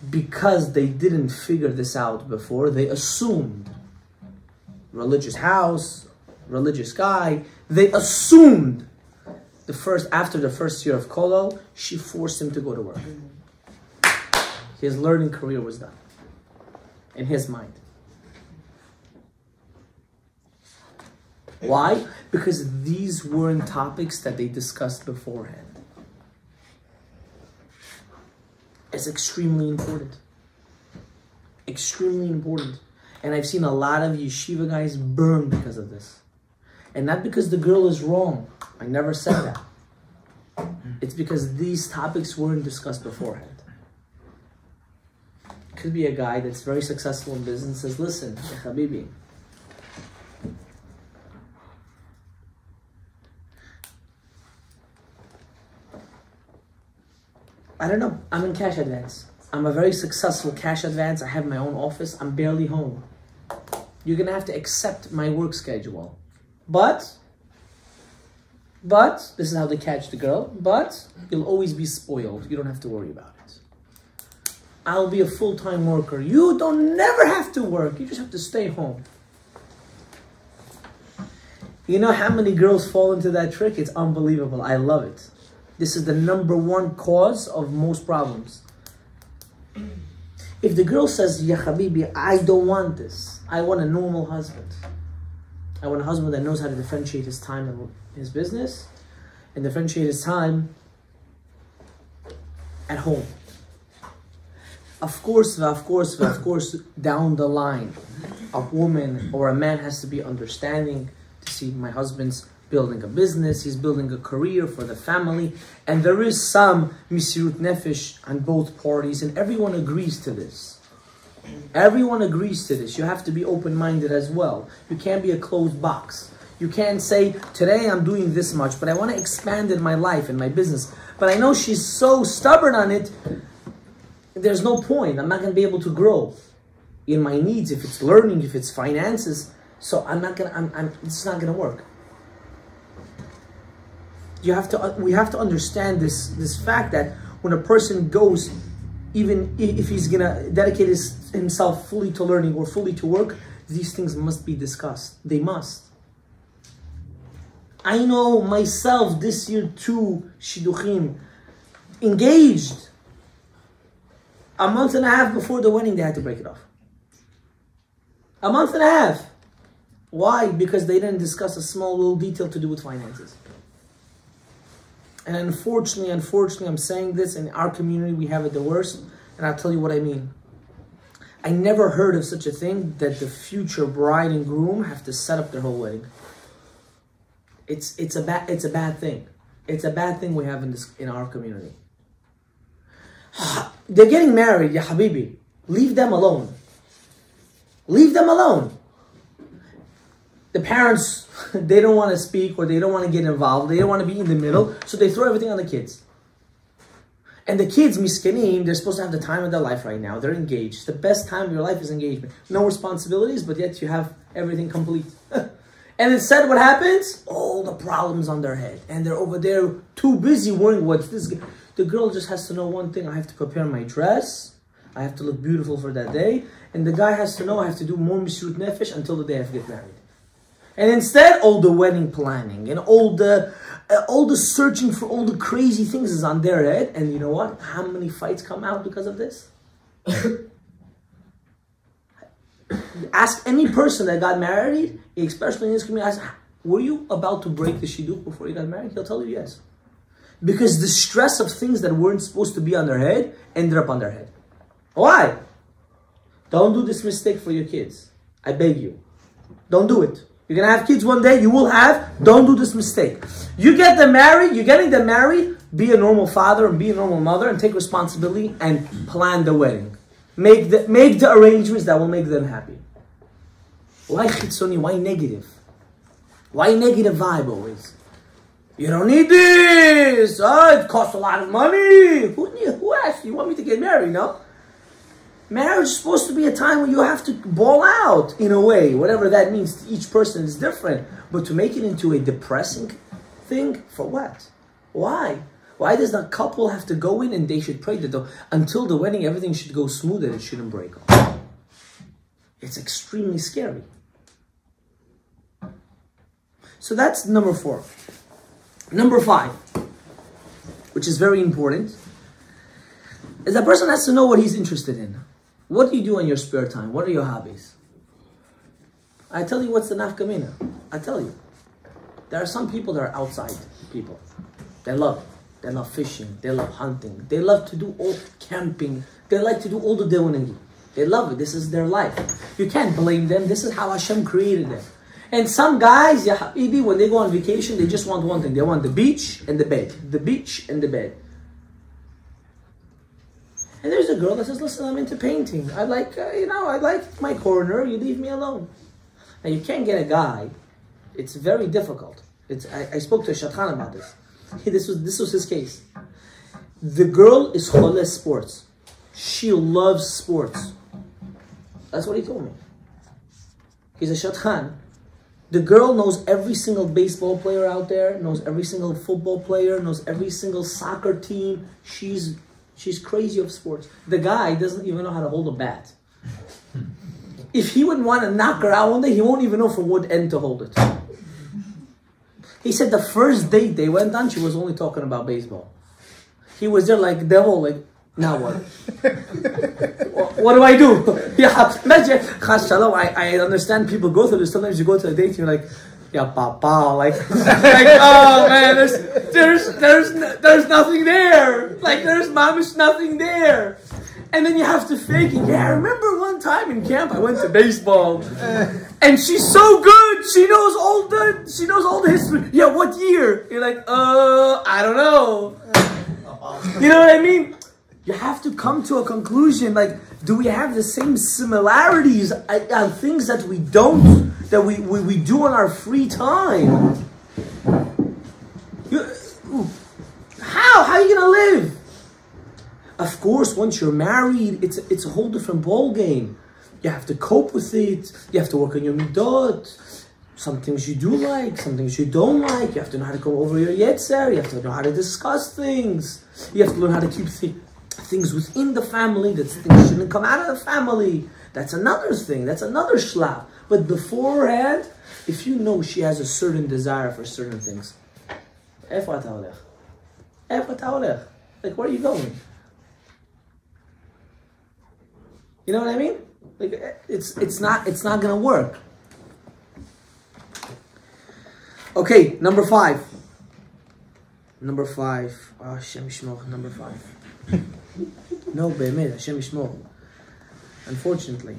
Because they didn't figure this out before, they assumed. Religious house, religious guy, they assumed After the first year of kollel, she forced him to go to work. His learning career was done, in his mind. Why? Because these weren't topics that they discussed beforehand. It's extremely important. Extremely important. And I've seen a lot of yeshiva guys burn because of this. And not because the girl is wrong. I never said that. It's because these topics weren't discussed beforehand. Could be a guy that's very successful in business says, listen, ya habibi, I don't know, I'm in cash advance. I'm a very successful cash advance. I have my own office. I'm barely home. You're going to have to accept my work schedule. But, this is how they catch the girl, but you'll always be spoiled. You don't have to worry about it. I'll be a full-time worker. You don't never have to work. You just have to stay home. You know how many girls fall into that trick? It's unbelievable. I love it. This is the #1 cause of most problems. If the girl says, ya habibi, I don't want this. I want a normal husband. I want a husband that knows how to differentiate his time and his business and differentiate his time at home. Of course, down the line, a woman or a man has to be understanding to see my husband's building a business, he's building a career for the family, and there is some misirut nefesh on both parties, and everyone agrees to this. Everyone agrees to this. You have to be open-minded as well. You can't be a closed box. You can't say, today I'm doing this much, but I want to expand in my life, in my business. But I know she's so stubborn on it, there's no point. I'm not going to be able to grow in my needs, if it's learning, if it's finances. So it's not going to work. We have to understand this fact that when a person goes, even if he's gonna dedicate himself fully to learning or fully to work, these things must be discussed. They must. I know myself this year 2 shidduchim engaged. A month and a half before the wedding, they had to break it off. A month and a half. Why? Because they didn't discuss a small little detail to do with finances. And unfortunately, I'm saying this, in our community, we have it the worst. And I'll tell you what I mean. I never heard of such a thing that the future bride and groom have to set up their whole wedding. It's a bad thing. It's a bad thing we have in our community. They're getting married, ya habibi. Leave them alone. Leave them alone. The parents, they don't want to speak or they don't want to get involved. They don't want to be in the middle. So they throw everything on the kids. And the kids, miskenim, they're supposed to have the time of their life right now. They're engaged. The best time of your life is engagement. No responsibilities, but yet you have everything complete. And instead what happens? All the problems on their head. And they're over there too busy worrying what's this. The girl just has to know one thing. I have to prepare my dress. I have to look beautiful for that day. And the guy has to know I have to do more misirut nefesh until the day I get married. And instead, all the wedding planning and all the searching for all the crazy things is on their head. And you know what? How many fights come out because of this? Ask any person that got married, especially in this community, ask, were you about to break the shidduch before you got married? He'll tell you yes. Because the stress of things that weren't supposed to be on their head ended up on their head. Why? Don't do this mistake for your kids. I beg you. Don't do it. You're going to have kids one day. You will have. Don't do this mistake. You get them married. You're getting them married. Be a normal father and be a normal mother and take responsibility and plan the wedding. Make the arrangements that will make them happy. Why chitzoni? Why negative? Why negative vibe always? You don't need this. Oh, it costs a lot of money. Who asked you? You want me to get married, no? Marriage is supposed to be a time when you have to ball out in a way. Whatever that means to each person is different. But to make it into a depressing thing, for what? Why? Why does the couple have to go in and they should pray that until the wedding everything should go smooth and it shouldn't break off? It's extremely scary. So that's number 4. Number 5, which is very important, is that person has to know what he's interested in. What do you do in your spare time? What are your hobbies? I tell you what's the nafka mina. I tell you. There are some people that are outside people. They love fishing. They love hunting. They love to do all camping. They like to do all the diwanagi. They love it. This is their life. You can't blame them. This is how Hashem created them. And some guys, ya habibi, when they go on vacation, they just want one thing. They want the beach and the bed. The beach and the bed. And there's a girl that says, listen, I'm into painting. I like, I like my corner. You leave me alone. Now, you can't get a guy. It's very difficult. I spoke to a shadchan about this. This was his case. The girl is chole sports. She loves sports. That's what he told me. He's a shadchan. The girl knows every single baseball player out there, knows every single football player, knows every single soccer team. She's crazy of sports. The guy doesn't even know how to hold a bat. If he would want to knock her out one day, he won't even know from what end to hold it. He said the first date they went on, she was only talking about baseball. He was there like devil, like, now what? What do I do? Yeah, imagine, I understand people go through this. Sometimes you go to a date, you're like, yeah, papa, like oh man, there's nothing there. Like there's mamish nothing there. And then you have to fake it. Yeah, I remember one time in camp I went to baseball, and she's so good. She knows all the history. Yeah, what year? You're like, I don't know. You know what I mean? You have to come to a conclusion. Like, do we have the same similarities on things that we don't, that we do on our free time? How are you gonna live? Of course, once you're married, it's a whole different ball game. You have to cope with it. You have to work on your midot. Some things you do like, some things you don't like. You have to know how to go over your yetzer. You have to know how to discuss things. You have to learn how to keep things within the family. That things shouldn't come out of the family. That's another thing. That's another shlaf. But beforehand, if you know she has a certain desire for certain things, like, where are you going? You know what I mean? Like, it's not gonna work. Okay, number 5. Number 5. Oh, Hashem Yishmor. Number 5. No, be'emet, Hashem Yishmor. Unfortunately.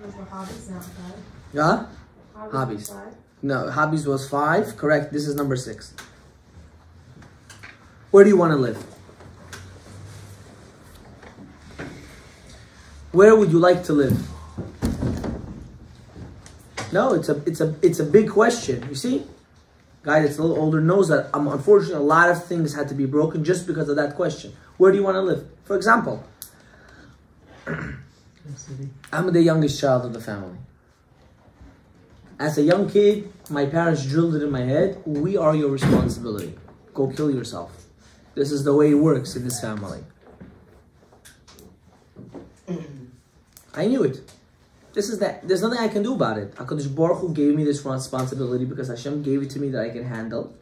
Those were hobbies, not 5. Yeah? Hobbies. No, hobbies was 5. Correct. This is number 6. Where do you want to live? Where would you like to live? No, it's a big question. You see? Guy that's a little older knows that unfortunately a lot of things had to be broken just because of that question. Where do you want to live? For example, I'm the youngest child of the family. As a young kid, my parents drilled it in my head, we are your responsibility. Go kill yourself. This is the way it works in this family. I knew it. This is that. There's nothing I can do about it. HaKadosh Baruch Hu gave me this responsibility because Hashem gave it to me that I can handle.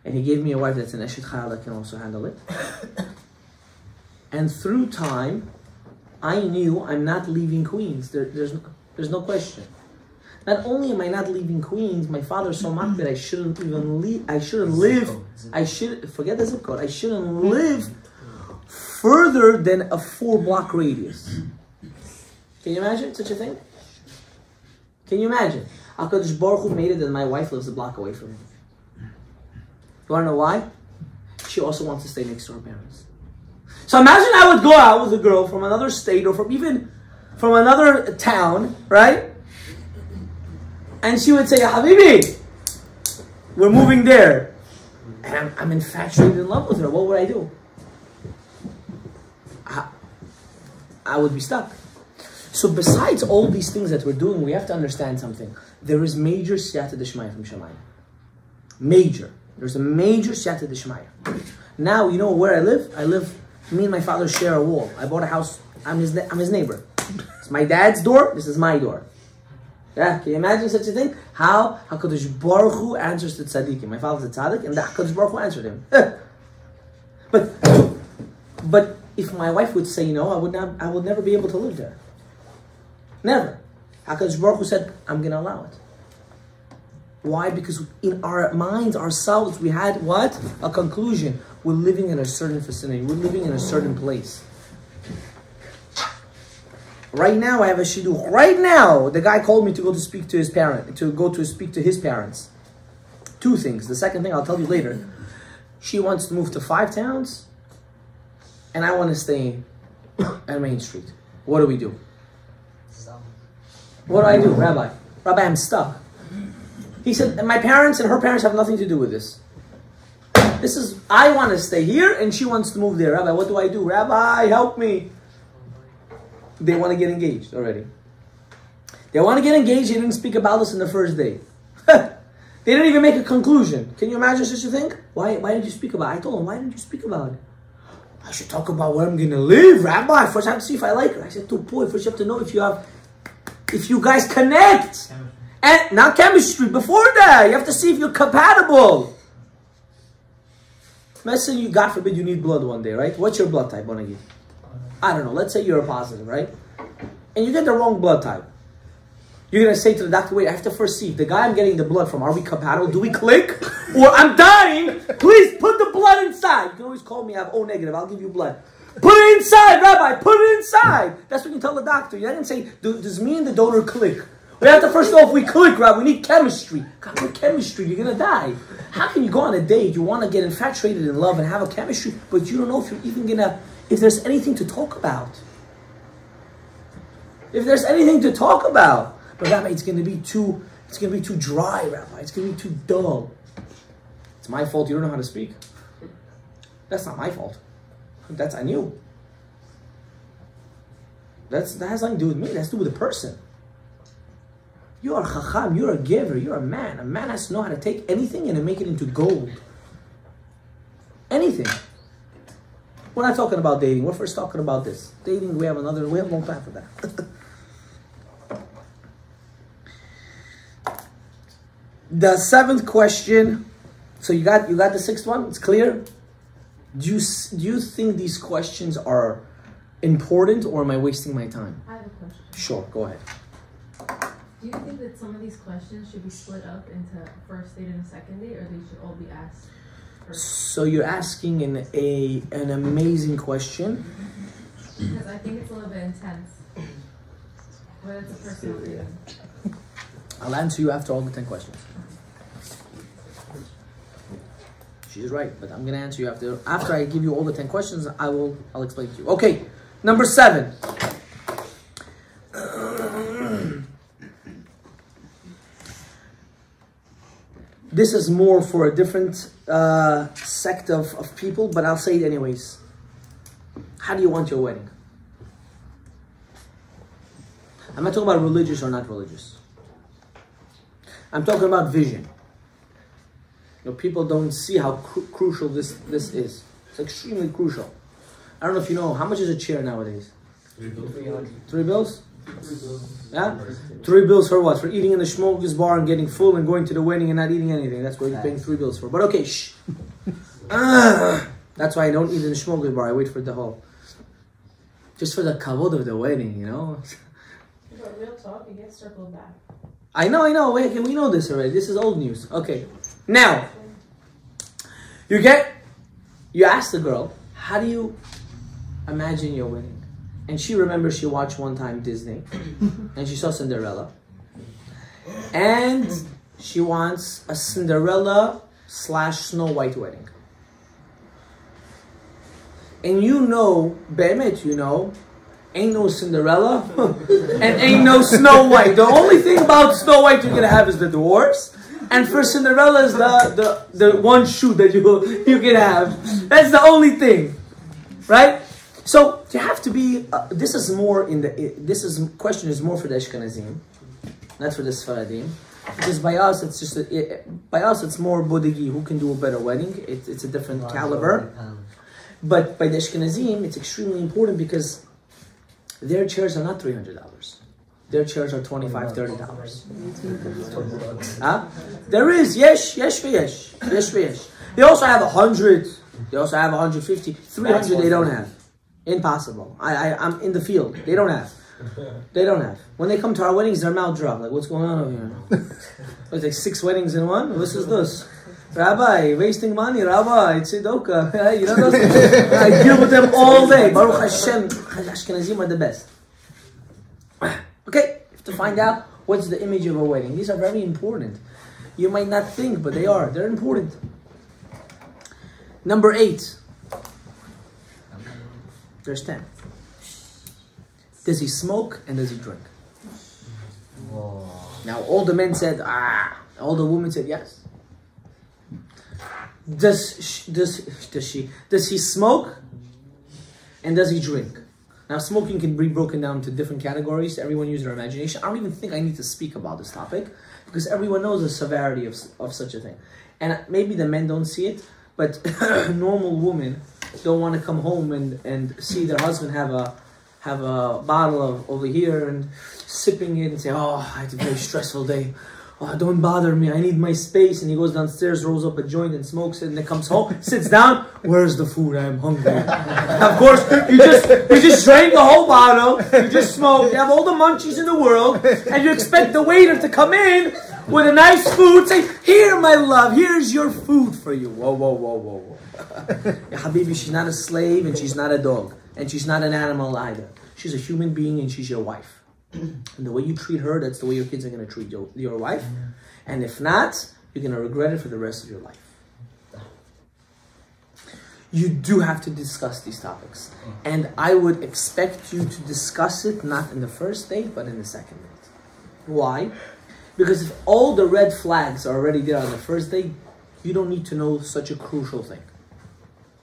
And He gave me a wife that's an Eshet Chayil that can also handle it. And through time, I knew I'm not leaving Queens. There's no question. Not only am I not leaving Queens, my father's so much that I shouldn't even leave. I shouldn't live. Forget the zip code. I shouldn't live further than a 4-block radius. Can you imagine such a thing? Can you imagine? HaKadosh Baruch Hu made it that my wife lives a block away from me. You want to know why? She also wants to stay next to her parents. So imagine I would go out with a girl from another state or even from another town, right? And she would say, Habibi, we're moving there. And I'm infatuated in love with her. What would I do? I would be stuck. So besides all these things that we're doing, we have to understand something. There is major siyata d'shmaya from Shemayim. Major. There's a major siyata d'shmaya. Now, you know where I live? Me and my father share a wall. I bought a house. I'm his neighbor. It's my dad's door. This is my door. Yeah, can you imagine such a thing? How HaKadosh Baruch Hu answers to tzaddikim. My father's a tzaddik, and the HaKadosh Baruch Hu answered him. But if my wife would say no, I would never be able to live there. Never. HaKadosh Baruch Hu said, I'm going to allow it. Why? Because in our minds, ourselves, we had what? A conclusion. We're living in a certain vicinity. We're living in a certain place. Right now, I have a shidduch. Right now, the guy called me to go to speak to his parent, to go to speak to his parents. Two things. The second thing I'll tell you later. She wants to move to 5 towns, and I want to stay at Main Street. What do we do? What do I do, Rabbi? Rabbi, I'm stuck. He said, my parents and her parents have nothing to do with this. I want to stay here, and she wants to move there. Rabbi, what do I do? Rabbi, help me. They want to get engaged already. They want to get engaged. They didn't speak about this in the first day. They didn't even make a conclusion. Can you imagine such a thing? Why didn't you speak about it? I told him, why didn't you speak about it? I should talk about where I'm going to live, Rabbi. First I have to see if I like her. I said, boy, first you have to know if you guys connect. And not chemistry, before that, you have to see if you're compatible. Let's say God forbid, you need blood one day, right? What's your blood type, Bonagi? I don't know. Let's say you're a positive, right? And you get the wrong blood type. You're going to say to the doctor, wait, I have to first see if the guy I'm getting the blood from, are we compatible? Do we click? Or I'm dying. Please put the blood inside. You can always call me. I have O negative. I'll give you blood. Put it inside, Rabbi. Put it inside. That's what you tell the doctor. You didn't say, does me and the donor click? We have to first know if we click, Rabbi. We need chemistry. God, what chemistry? You're going to die. How can you go on a date? You want to get infatuated in love and have a chemistry, but you don't know if you're even going to, if there's anything to talk about. If there's anything to talk about. But Rabbi, it's going to be too dry, Rabbi. It's going to be too dull. It's my fault you don't know how to speak. That's not my fault. That's on you. That has nothing to do with me. That has to do with the person. You are chacham. You're a giver. You're a man. A man has to know how to take anything and make it into gold. Anything. We're not talking about dating. We're first talking about this. Dating, we have a long time for that. The 7th question. So you got the 6th one? It's clear? Do you think these questions are important, or am I wasting my time? I have a question. Sure, go ahead. Do you think that some of these questions should be split up into a first date and a second date, or they should all be asked first? So you're asking an amazing question. Because I think it's a little bit intense. But it's a personal thing. I'll answer you after all the 10 questions. She's right, but I'm going to answer you after I give you all the 10 questions. I'll explain to you. Okay, number 7. This is more for a different sect of people, but I'll say it anyways. How do you want your wedding? I'm not talking about religious or not religious. I'm talking about vision. You know, people don't see how crucial this is. It's extremely crucial. I don't know if you know, how much is a chair nowadays? 3 bills? Yeah? 3 bills for what? For eating in the schmogus bar and getting full and going to the wedding and not eating anything. That's what you're paying 3 bills for. But okay, shh. That's why I don't eat in the schmogus bar. I wait for the whole. Just for the kavod of the wedding, you know? But real talk, you get circled back. I know. Wait, we know this already. This is old news. Okay. Now, you ask the girl, how do you imagine your wedding? And she remembers she watched one time Disney, and she saw Cinderella. And she wants a Cinderella / Snow White wedding. And you know, Behemet, you know, ain't no Cinderella and ain't no Snow White. The only thing about Snow White you're gonna have is the dwarfs, and for Cinderella is the one shoe that you can have. That's the only thing, right? So you have to be. This is more in the. Question is more for the Ashkenazim, not for the Sfaradim. Because by us it's just it's more bodegi who can do a better wedding. It's a different caliber. But by the Ashkenazim, it's extremely important because their chairs are not $300. Their chairs are $25, $30. Huh? There is, yes. They also have 100. They also have 150. 300 they don't have. Impossible. I'm in the field. They don't have. They don't have. When they come to our weddings, they're mouth drop. Like, what's going on over here? It's like 6 weddings in one? This is this. Rabbi, wasting money, Rabbi, tzedakah. You know those things? I deal with them all day. Baruch Hashem. Ashkenazim are the best. Okay, you have to find out what's the image of a wedding. These are very important. You might not think, but they are. They're important. Number 8. There's 10. Does he smoke and does he drink? Whoa. Now all the men said, all the women said yes. Does he smoke and does he drink? Now smoking can be broken down into different categories. Everyone use their imagination. I don't even think I need to speak about this topic because everyone knows the severity of such a thing. And maybe the men don't see it, but normal women don't want to come home and see their husband have a bottle of over here and sipping it and say, oh, I had a very stressful day. Oh, don't bother me. I need my space. And he goes downstairs, rolls up a joint and smokes it, and then comes home, sits down. Where's the food? I'm hungry. Of course, you just drank the whole bottle. You just smoked. You have all the munchies in the world, and you expect the waiter to come in with a nice food, say, here, my love, here's your food for you. Whoa. Ya Habibi, she's not a slave, and she's not a dog, and she's not an animal either. She's a human being, and she's your wife. And the way you treat her, that's the way your kids are going to treat your wife. And if not, you're going to regret it for the rest of your life. You do have to discuss these topics. And I would expect you to discuss it not in the first date, but in the second date. Why? Because if all the red flags are already there on the first date, you don't need to know such a crucial thing.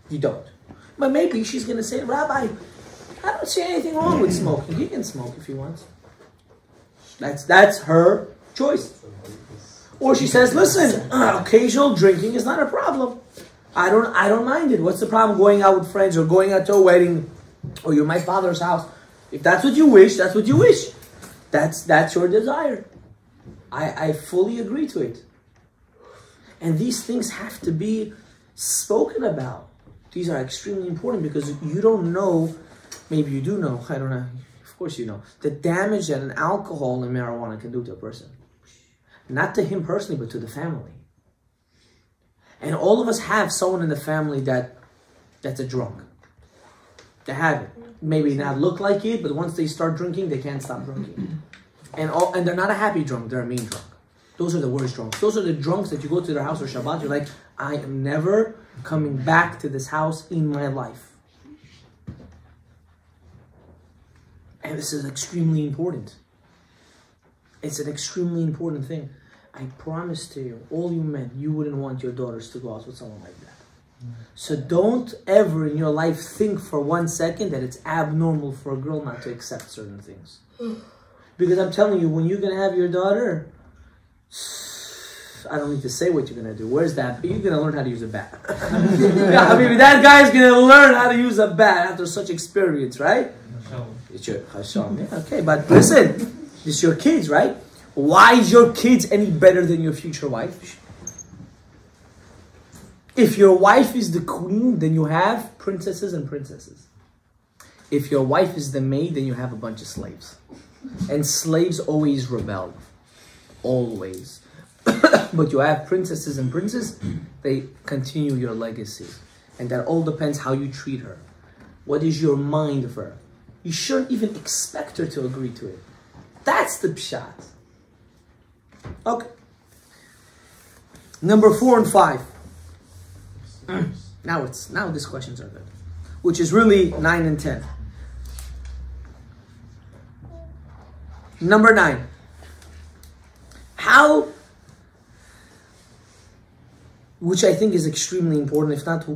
You don't. But maybe she's going to say, Rabbi, I don't see anything wrong with smoking. He can smoke if he wants. That's her choice. Or she says, listen, occasional drinking is not a problem. I don't mind it. What's the problem going out with friends or going out to a wedding or you're my father's house? If that's what you wish, that's what you wish. That's your desire. I fully agree to it. And these things have to be spoken about. These are extremely important because you don't know, maybe you do know, I don't know. Of course you know, the damage that an alcohol and marijuana can do to a person. Not to him personally, but to the family. And all of us have someone in the family that's a drunk. They have it. Maybe not look like it, but once they start drinking, they can't stop drinking. And they're not a happy drunk, they're a mean drunk. Those are the worst drunks. Those are the drunks that you go to their house for Shabbat, you're like, I am never coming back to this house in my life. And this is extremely important. It's an extremely important thing. I promise to you, all you men, you wouldn't want your daughters to go out with someone like that. So don't ever in your life think for 1 second that it's abnormal for a girl not to accept certain things. Because I'm telling you, when you're going to have your daughter, I don't need to say what you're going to do. Where's that? You're going to learn how to use a bat. Yeah, I mean, that guy's going to learn how to use a bat after such experience, right? It's your Hashem. Yeah, okay, but listen, it's your kids, right? Why is your kids any better than your future wife? If your wife is the queen, then you have princesses and princesses. If your wife is the maid, then you have a bunch of slaves. And slaves always rebel. Always. But you have princesses and princes, they continue your legacy. And that all depends how you treat her. What is your mind for her? You shouldn't even expect her to agree to it. That's the pshat. Okay. Number 4 and 5. Now these questions are good. Which is really 9 and 10. Number 9. How, which I think is extremely important, if not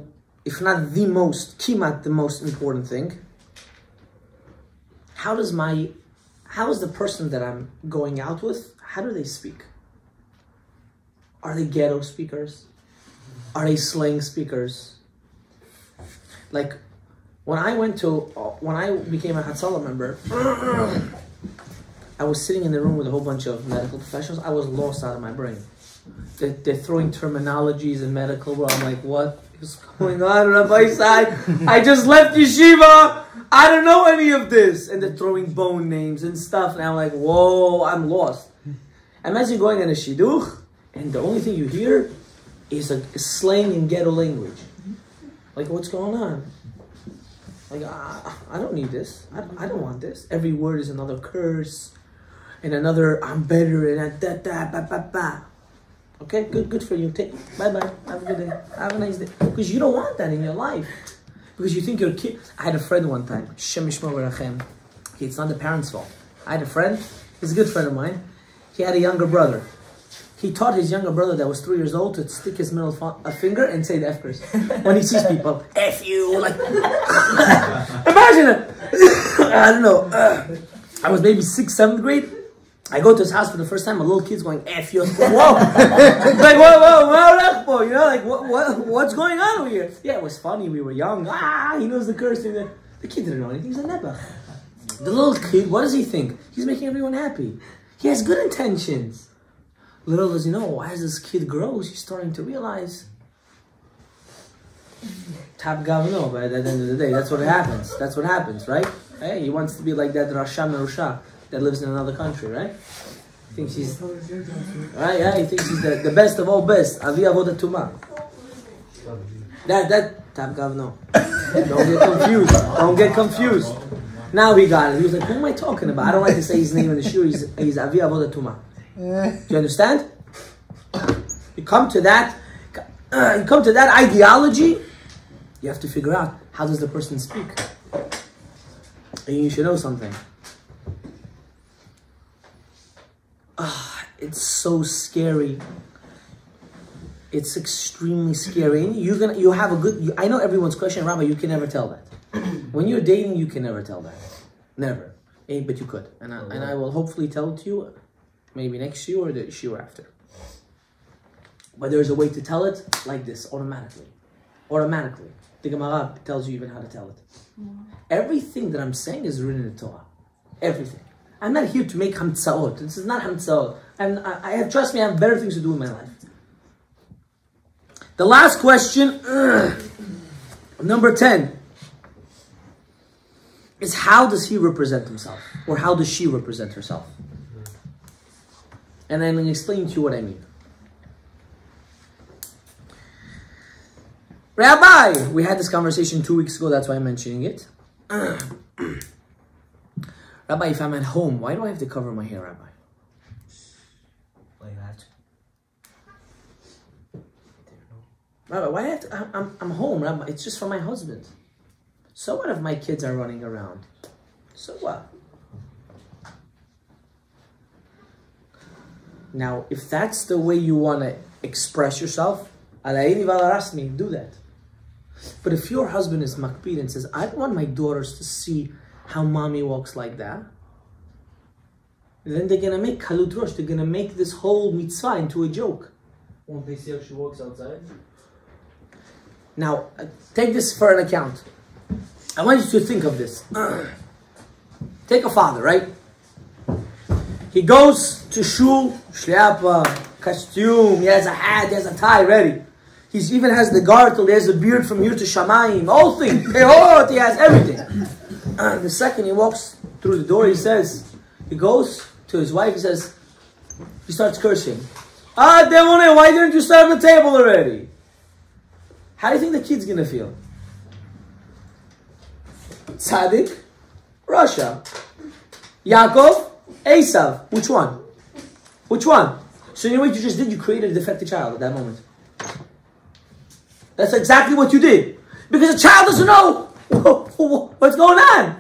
the most, kimat the most important thing. How is the person that I'm going out with, how do they speak? Are they ghetto speakers? Are they slang speakers? Like, when I became a Hatzalah member, I was sitting in the room with a whole bunch of medical professionals. I was lost out of my brain. They're throwing terminologies in medical where I'm like, what is going on, Rabbi Sai? I just left yeshiva. I don't know any of this. And they're throwing bone names and stuff. And I'm like, whoa, I'm lost. Imagine going in a shidduch and the only thing you hear is a slang in ghetto language. Like, what's going on? Like, I don't need this. I don't want this. Every word is another curse. And another, I'm better, and ba. Okay, good for you. Bye-bye. Have a good day. Have a nice day. Because you don't want that in your life. Because you think your kid... I had a friend one time. Shem Yishmor V'Rachem. It's not the parents' fault. I had a friend. He's a good friend of mine. He had a younger brother. He taught his younger brother that was 3 years old to stick his middle finger and say the F curse. When he sees people, F you, like... Imagine it. I don't know. I was maybe 6th, 7th grade. I go to his house for the first time. A little kid's going, F you. Whoa. Like, whoa. You know, like, what's going on over here? Yeah, it was funny. We were young. He knows the curse. The kid didn't know anything. He's a nebuch. The little kid, what does he think? He's making everyone happy. He has good intentions. Little does he know, as this kid grows, he's starting to realize, Tab Gavno, but at the end of the day, that's what happens. That's what happens, right? Hey, he wants to be like that Rasha Merusha that lives in another country, right? He thinks he's, right? Yeah, he thinks he's the best of all best. Avi Avoda Tuma. That Tab Gavno. Don't get confused. Now he got it. He was like, who am I talking about? I don't like to say his name in the shul. He's Avi Avoda Tuma. Do you understand? You come to that ideology, you have to figure out how does the person speak. And you should know something. It's so scary. It's extremely scary. You have a good. I know everyone's question, Rabbi. You can never tell that. When you're dating, you can never tell that. Never. But you could, and I will hopefully tell it to you. Maybe next year or the year after. But there's a way to tell it like this, automatically. Automatically. The Gemara tells you even how to tell it. Everything that I'm saying is written in the Torah. Everything. I'm not here to make hamtzaot. This is not hamtzaot. Trust me, I have better things to do in my life. The last question, number 10, is how does he represent himself? Or how does she represent herself? And I'm going to explain to you what I mean. Rabbi, we had this conversation 2 weeks ago, that's why I'm mentioning it. Rabbi, if I'm at home, why do I have to cover my hair, Rabbi? Like that. Rabbi, why do I have to, I'm home, Rabbi. It's just for my husband. So what if my kids are running around? So what? Now, if that's the way you want to express yourself, do that. But if your husband is makpid and says, I don't want my daughters to see how mommy walks like that, then they're going to make kalut rosh, they're going to make this whole mitzvah into a joke. Won't they see how she walks outside? Now, take this for an account. I want you to think of this. Take a father, right? He goes to shul, shliapa, costume, he has a hat, he has a tie ready. He even has the gartel, he has a beard from here to Shamayim, all things. He has everything. The second he walks through the door, he goes to his wife, he starts cursing. Demone, why didn't you serve the table already? How do you think the kid's gonna feel? Tzaddik, Russia. Yaakov, Esav. Which one? Which one? So you know what you just did? You created a defective child at that moment. That's exactly what you did. Because the child doesn't know what's going on.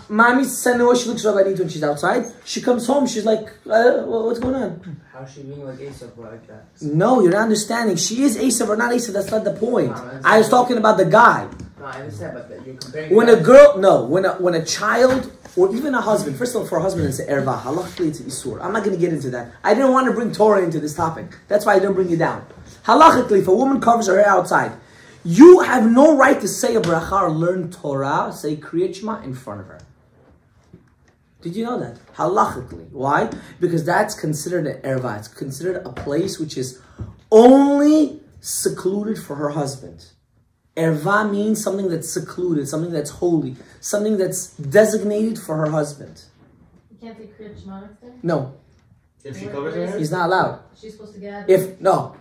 Mommy's sending her, she looks at Rabbi when she's outside. She comes home, she's like, what's going on? How's she being like Esav like that? No, you're not understanding. She is Esav or not Esav, that's not the point. I was talking about the guy. No, I understand, but you're comparing... When a girl, no, when a child, or even a husband, first of all, for a husband, it's an erva. Halachically, it's an isur. I'm not going to get into that. I didn't want to bring Torah into this topic. That's why I didn't bring it down. Halachically, if a woman covers her hair outside, you have no right to say a bracha or learn Torah, say Kriyat Shema in front of her. Do Did you know that? Halachically. Why? Because that's considered an erva. It's considered a place which is only secluded for her husband. Erva means something that's secluded, something that's holy, something that's designated for her husband. You can't take Kriyat Shema next day? No. If she covers her hair? He's not allowed. She's supposed to get out. No.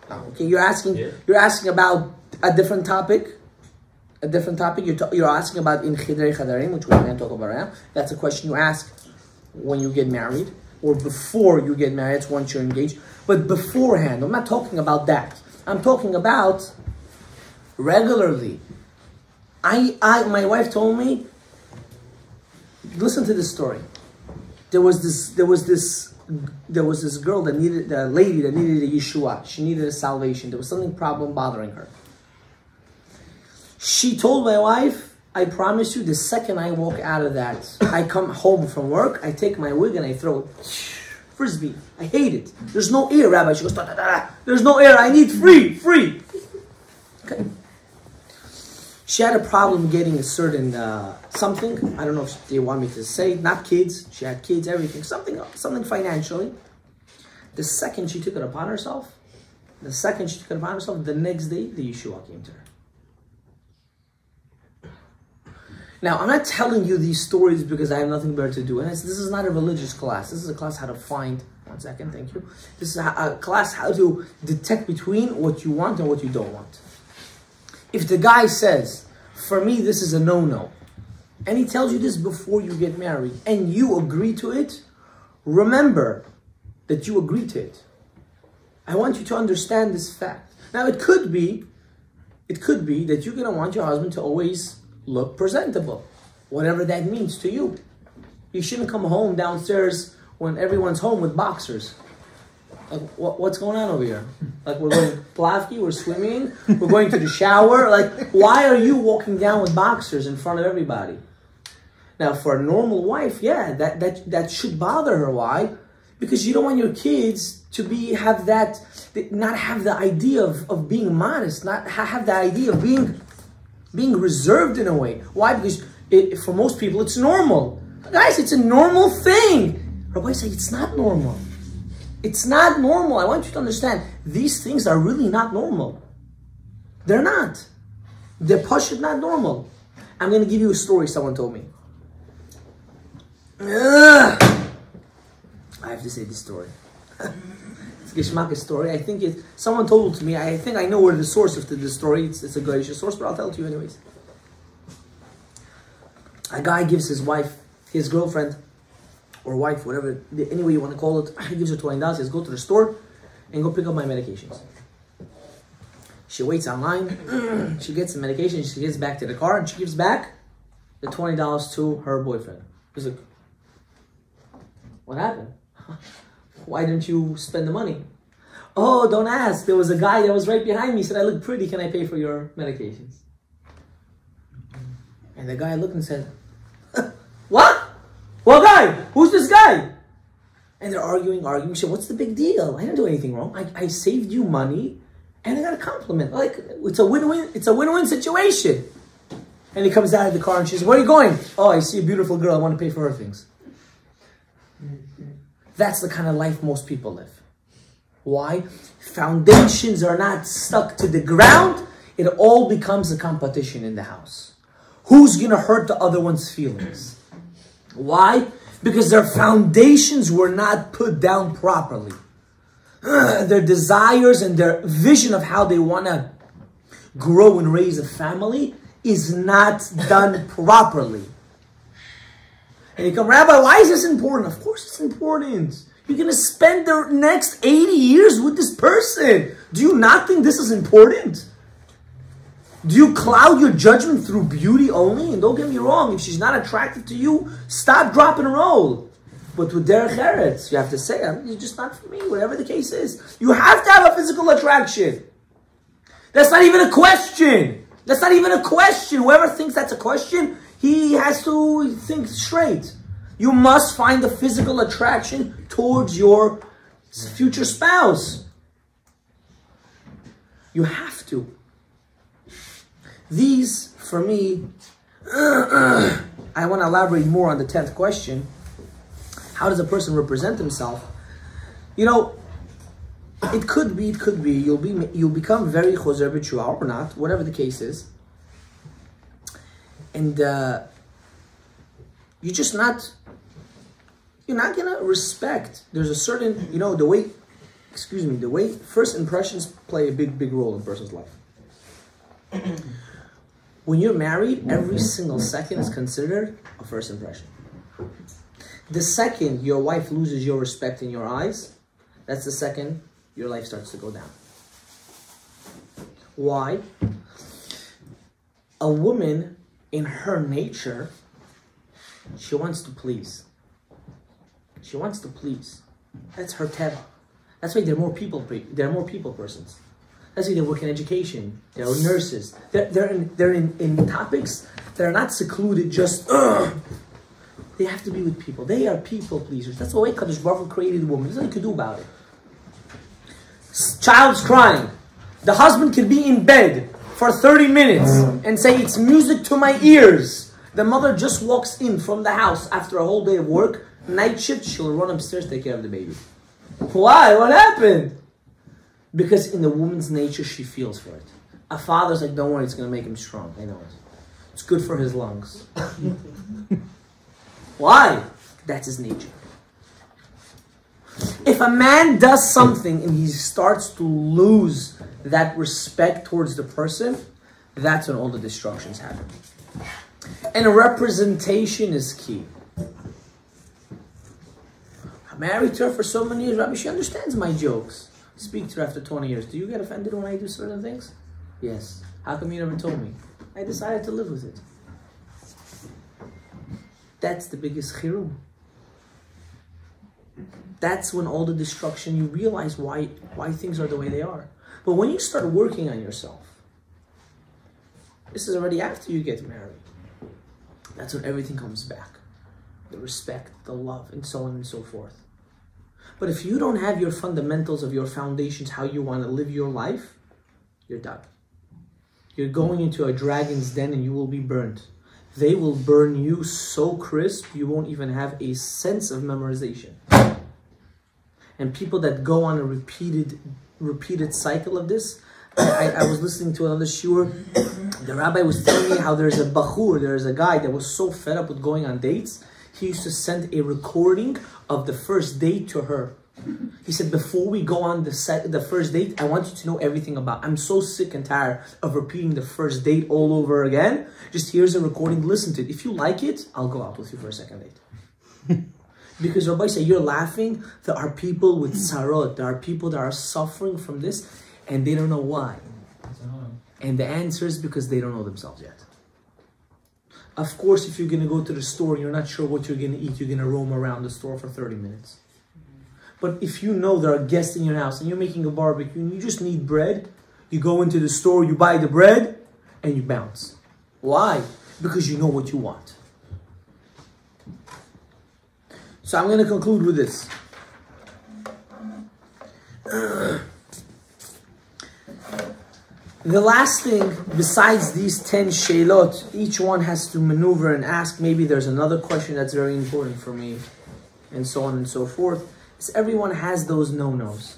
Okay, you're asking about a different topic. A different topic. You're asking about in Chidrei Chadarim, which we're going to talk about right now. That's a question you ask when you get married, or before you get married. It's once you're engaged. But beforehand, I'm not talking about that. I'm talking about regularly. My wife told me. Listen to this story. There was this girl a lady that needed a Yeshua. She needed a salvation. There was something problem bothering her. She told my wife, I promise you, the second I walk out of that, I come home from work, I take my wig and I throw it. Frisbee. I hate it. There's no air, Rabbi. She goes, da, da, da, da. There's no air. I need free. Okay. She had a problem getting a certain something. I don't know if they want me to say. Not kids. She had kids, everything. Something financially. The second she took it upon herself, the next day, the Yeshua came to her. Now, I'm not telling you these stories because I have nothing better to do. And this is not a religious class. This is a class how to find... One second, thank you. This is a class how to detect between what you want and what you don't want. If the guy says, for me, this is a no-no, and he tells you this before you get married, and you agree to it, remember that you agree to it. I want you to understand this fact. Now, it could be that you're going to want your husband to always look presentable, whatever that means to you. You shouldn't come home downstairs when everyone's home with boxers. Like, what's going on over here? Like, we're going plavki, we're swimming, we're going to the shower. Like, why are you walking down with boxers in front of everybody? Now, for a normal wife, yeah, that should bother her. Why? Because you don't want your kids to not have the idea of being modest, not have the idea of being reserved in a way. Why? Because for most people, it's normal. Guys, it's a normal thing. Rabbi said, it's not normal. It's not normal. I want you to understand, these things are really not normal. They're not. They're pashut not normal. I'm going to give you a story someone told me. I have to say this story. It's a Geshmaka story. I think someone told it to me. I think I know where the source of the story. It's a Goyish source, but I'll tell it to you anyways. A guy gives his wife, his girlfriend, or wife, whatever, any way you want to call it, he gives her $20. He says, go to the store and go pick up my medications. She waits online. She gets the medication. She gets back to the car and she gives back the $20 to her boyfriend. He's like, what happened? Why didn't you spend the money? Oh, don't ask. There was a guy that was right behind me. He said, I look pretty. Can I pay for your medications? And the guy looked and said, what? What guy? Who's this guy? And they're arguing. She said, what's the big deal? I didn't do anything wrong. I saved you money and I got a compliment. Like, it's a win-win. It's a win-win situation. And he comes out of the car and she says, where are you going? Oh, I see a beautiful girl. I want to pay for her things. That's the kind of life most people live. Why? Foundations are not stuck to the ground. It all becomes a competition in the house. Who's going to hurt the other one's feelings? Why? Because their foundations were not put down properly. Their desires and their vision of how they want to grow and raise a family is not done properly. And you come, Rabbi, why is this important? Of course it's important. You're going to spend the next 80 years with this person. Do you not think this is important? Do you cloud your judgment through beauty only? And don't get me wrong, if she's not attractive to you, stop, drop, and roll. But with derech eretz, you have to say, you're just not for me, whatever the case is. You have to have a physical attraction. That's not even a question. That's not even a question. Whoever thinks that's a question, he has to think straight. You must find the physical attraction towards your future spouse. You have to. These, for me, I want to elaborate more on the 10th question. How does a person represent himself? You know, it could be, you'll become very choser b'tshuva or not, whatever the case is. And you're not gonna respect. There's a certain, the way first impressions play a big role in a person's life. When you're married, every single second is considered a first impression. The second your wife loses your respect in your eyes, that's the second your life starts to go down. Why? A woman, in her nature, she wants to please. She wants to please. That's her teva. That's why they're more people persons. That's why they work in education. They're nurses. They're in topics that are not secluded. Just they have to be with people. They are people pleasers. That's the way Kadosh Baruch Hu created a woman. There's nothing you can do about it. Child's crying. The husband can be in bed for 30 minutes and say, it's music to my ears. The mother just walks in from the house after a whole day of work, night shift, she'll run upstairs to take care of the baby. Why? What happened? Because in the woman's nature, she feels for it. A father's like, don't worry, it's going to make him strong. I know it. It's good for his lungs. Why? That's his nature. If a man does something and he starts to lose that respect towards the person, that's when all the destructions happen. And representation is key. I'm married to her for so many years, Rabbi, she understands my jokes. I speak to her after 20 years. Do you get offended when I do certain things? Yes. How come you never told me? I decided to live with it. That's the biggest chirum. That's when all the destruction, you realize why things are the way they are. But when you start working on yourself, this is already after you get married. That's when everything comes back. The respect, the love, and so on and so forth. But if you don't have your fundamentals of your foundations, how you want to live your life, you're done. You're going into a dragon's den and you will be burned. They will burn you so crisp, you won't even have a sense of memorization. And people that go on a repeated cycle of this, I was listening to another shiur. The rabbi was telling me how there's a guy that was so fed up with going on dates, he used to send a recording of the first date to her. He said, before we go on the first date, I want you to know everything about. I'm so sick and tired of repeating the first date all over again. Just here's a recording, listen to it. If you like it, I'll go out with you for a second date. Because Rabbi said, you're laughing. There are people with tzarot. There are people that are suffering from this and they don't know why. And the answer is because they don't know themselves yet. Of course, if you're going to go to the store and you're not sure what you're going to eat, you're going to roam around the store for 30 minutes. But if you know there are guests in your house and you're making a barbecue and you just need bread, you go into the store, you buy the bread, and you bounce. Why? Because you know what you want. So I'm going to conclude with this. The last thing, besides these 10 sheilot, each one has to maneuver and ask, maybe there's another question that's very important for me, and so on and so forth. Is everyone has those no-nos.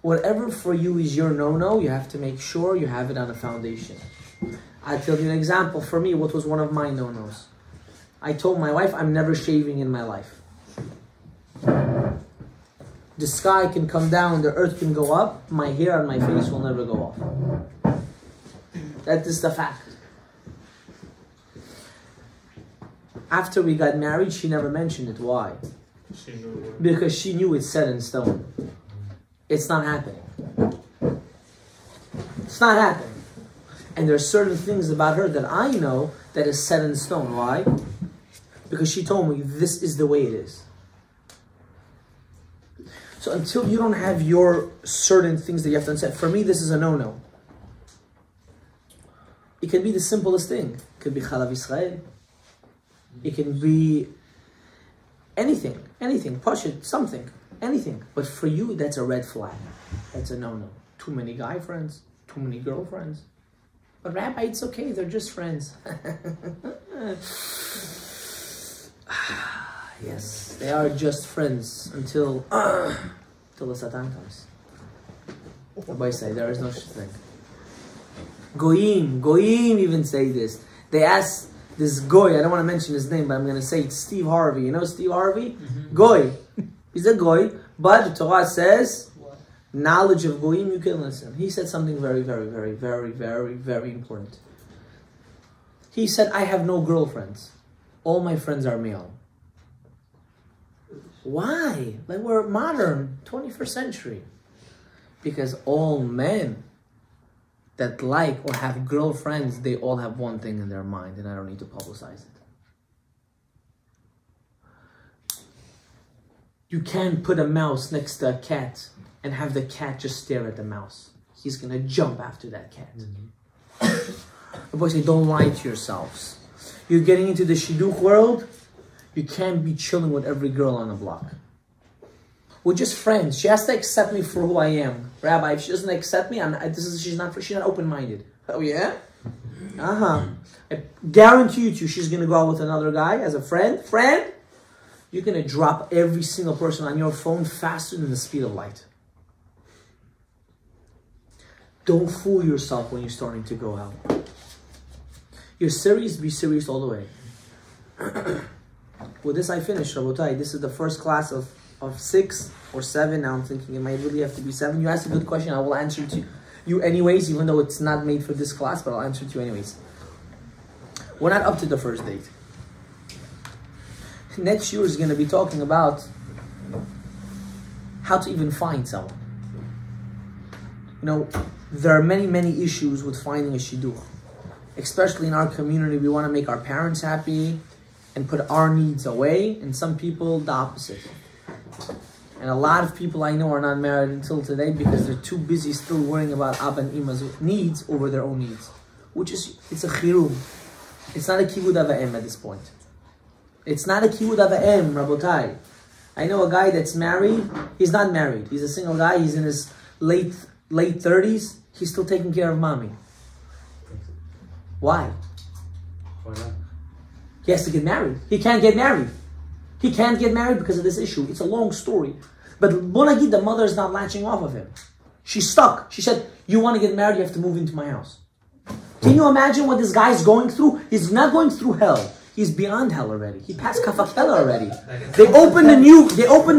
Whatever for you is your no-no, you have to make sure you have it on a foundation. I'll tell you an example. For me, what was one of my no-nos? I told my wife, I'm never shaving in my life. The sky can come down, the earth can go up, my hair on my face will never go off. That is the fact. After we got married, she never mentioned it. Why? Because she knew it's set in stone. It's not happening. It's not happening. And there are certain things about her that I know that is set in stone. Why? Because she told me this is the way it is. So until you don't have your certain things that you have to understand, for me this is a no-no. It can be the simplest thing. It could be Chalav Yisrael. It can be anything, Pashut, something, anything. But for you, that's a red flag. That's a no-no. Too many guy friends, too many girlfriends. But Rabbi, it's okay, they're just friends. Yes. They are just friends until the Satan comes. Rabbi say there is no such thing. Goyim even say this. They ask this Goy, I don't want to mention his name, but I'm going to say it's Steve Harvey. You know Steve Harvey? Mm-hmm. Goy. He's a Goy, but the Torah says, knowledge of Goyim, you can listen. He said something very, very, very, very, very, very important. He said, I have no girlfriends. All my friends are male. Why? Like, we're modern, 21st century. Because all men that like or have girlfriends, they all have one thing in their mind, and I don't need to publicize it. You can't put a mouse next to a cat and have the cat just stare at the mouse. He's going to jump after that cat. The boys say, don't lie to yourselves. You're getting into the shidduch world, you can't be chilling with every girl on the block. We're just friends. She has to accept me for who I am. Rabbi, if she doesn't accept me, she's not open-minded. Oh yeah? I guarantee you she's going to go out with another guy as a friend. You're going to drop every single person on your phone faster than the speed of light. Don't fool yourself when you're starting to go out. You're serious, be serious all the way. With this I finished, Rabotai. This is the first class of 6 or 7. Now I'm thinking it might really have to be 7. You asked a good question. I will answer to you anyways, even though it's not made for this class, but I'll answer to you anyways. We're not up to the first date. Next year is going to be talking about how to even find someone. You know, there are many, many issues with finding a shidduch. Especially in our community, we want to make our parents happy and put our needs away, and some people the opposite. And a lot of people I know are not married until today because they're too busy still worrying about Abba and Ima's needs over their own needs. It's a chirum. It's not a kivud ava'em at this point. It's not a kivud ava'em, Rabotai. I know a guy that's married. He's not married. He's a single guy. He's in his late 30s. He's still taking care of mommy. Why? Why not? He has to get married. He can't get married. He can't get married because of this issue. It's a long story. But Bonagid, the mother is not latching off of him. She's stuck. She said, you want to get married, you have to move into my house. Can you imagine what this guy's going through? He's not going through hell. He's beyond hell already. He passed Kafakela already. They opened a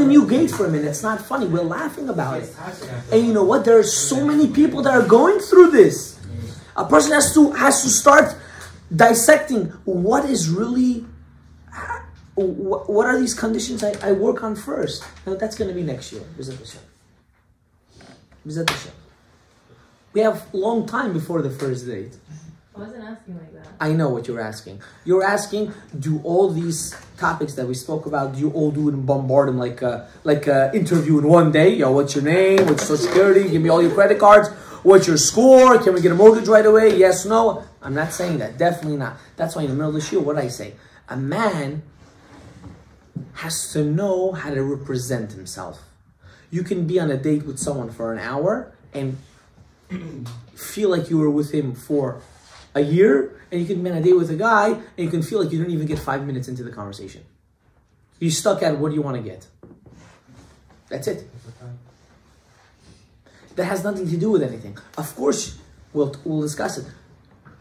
new gate for him, and it's not funny. We're laughing about it. And you know what? There are so many people that are going through this. A person has to start dissecting what is really, what are these conditions I work on first. Now that's going to be next year. We have a long time before the first date. I wasn't asking like that. I know what you're asking. You're asking, do all these topics that we spoke about, do you all do it and bombard them like a interview in one day? Yo, what's your name? What's your social security? Give me all your credit cards. What's your score? Can we get a mortgage right away? Yes, no? I'm not saying that. Definitely not. That's why in the middle of the shiur, what I say? A man has to know how to represent himself. You can be on a date with someone for an hour and feel like you were with him for a year, and you can be on a date with a guy and you can feel like you didn't even get 5 minutes into the conversation. You're stuck at what do you want to get. That's it. That has nothing to do with anything. Of course, we'll discuss it.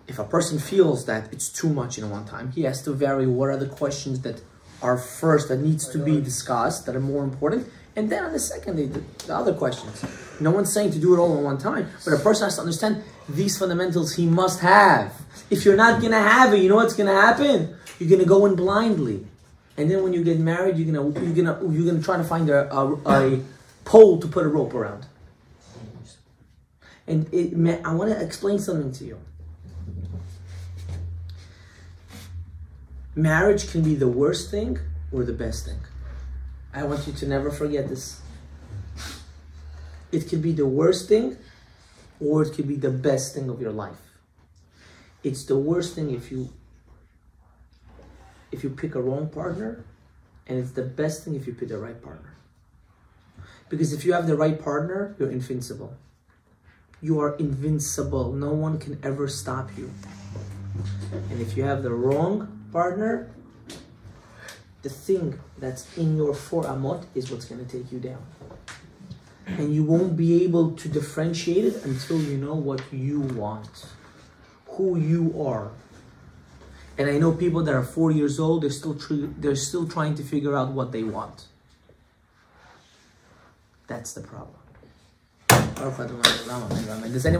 If a person feels that it's too much in one time, he has to vary what are the questions that are first, that needs to be discussed, that are more important, and then on the second day, the other questions. No one's saying to do it all in one time, but a person has to understand these fundamentals he must have. If you're not going to have it, you know what's going to happen? You're going to go in blindly. And then when you get married, you're gonna try to find a pole to put a rope around. And I want to explain something to you. Marriage can be the worst thing or the best thing. I want you to never forget this. It could be the worst thing or it could be the best thing of your life. It's the worst thing if you pick a wrong partner, and it's the best thing if you pick the right partner. Because if you have the right partner, you're invincible. You are invincible. No one can ever stop you. And if you have the wrong partner, the thing that's in your 4 amot is what's going to take you down. And you won't be able to differentiate it until you know what you want, who you are. And I know people that are 4 years old, they're still trying to figure out what they want. That's the problem. Does anyone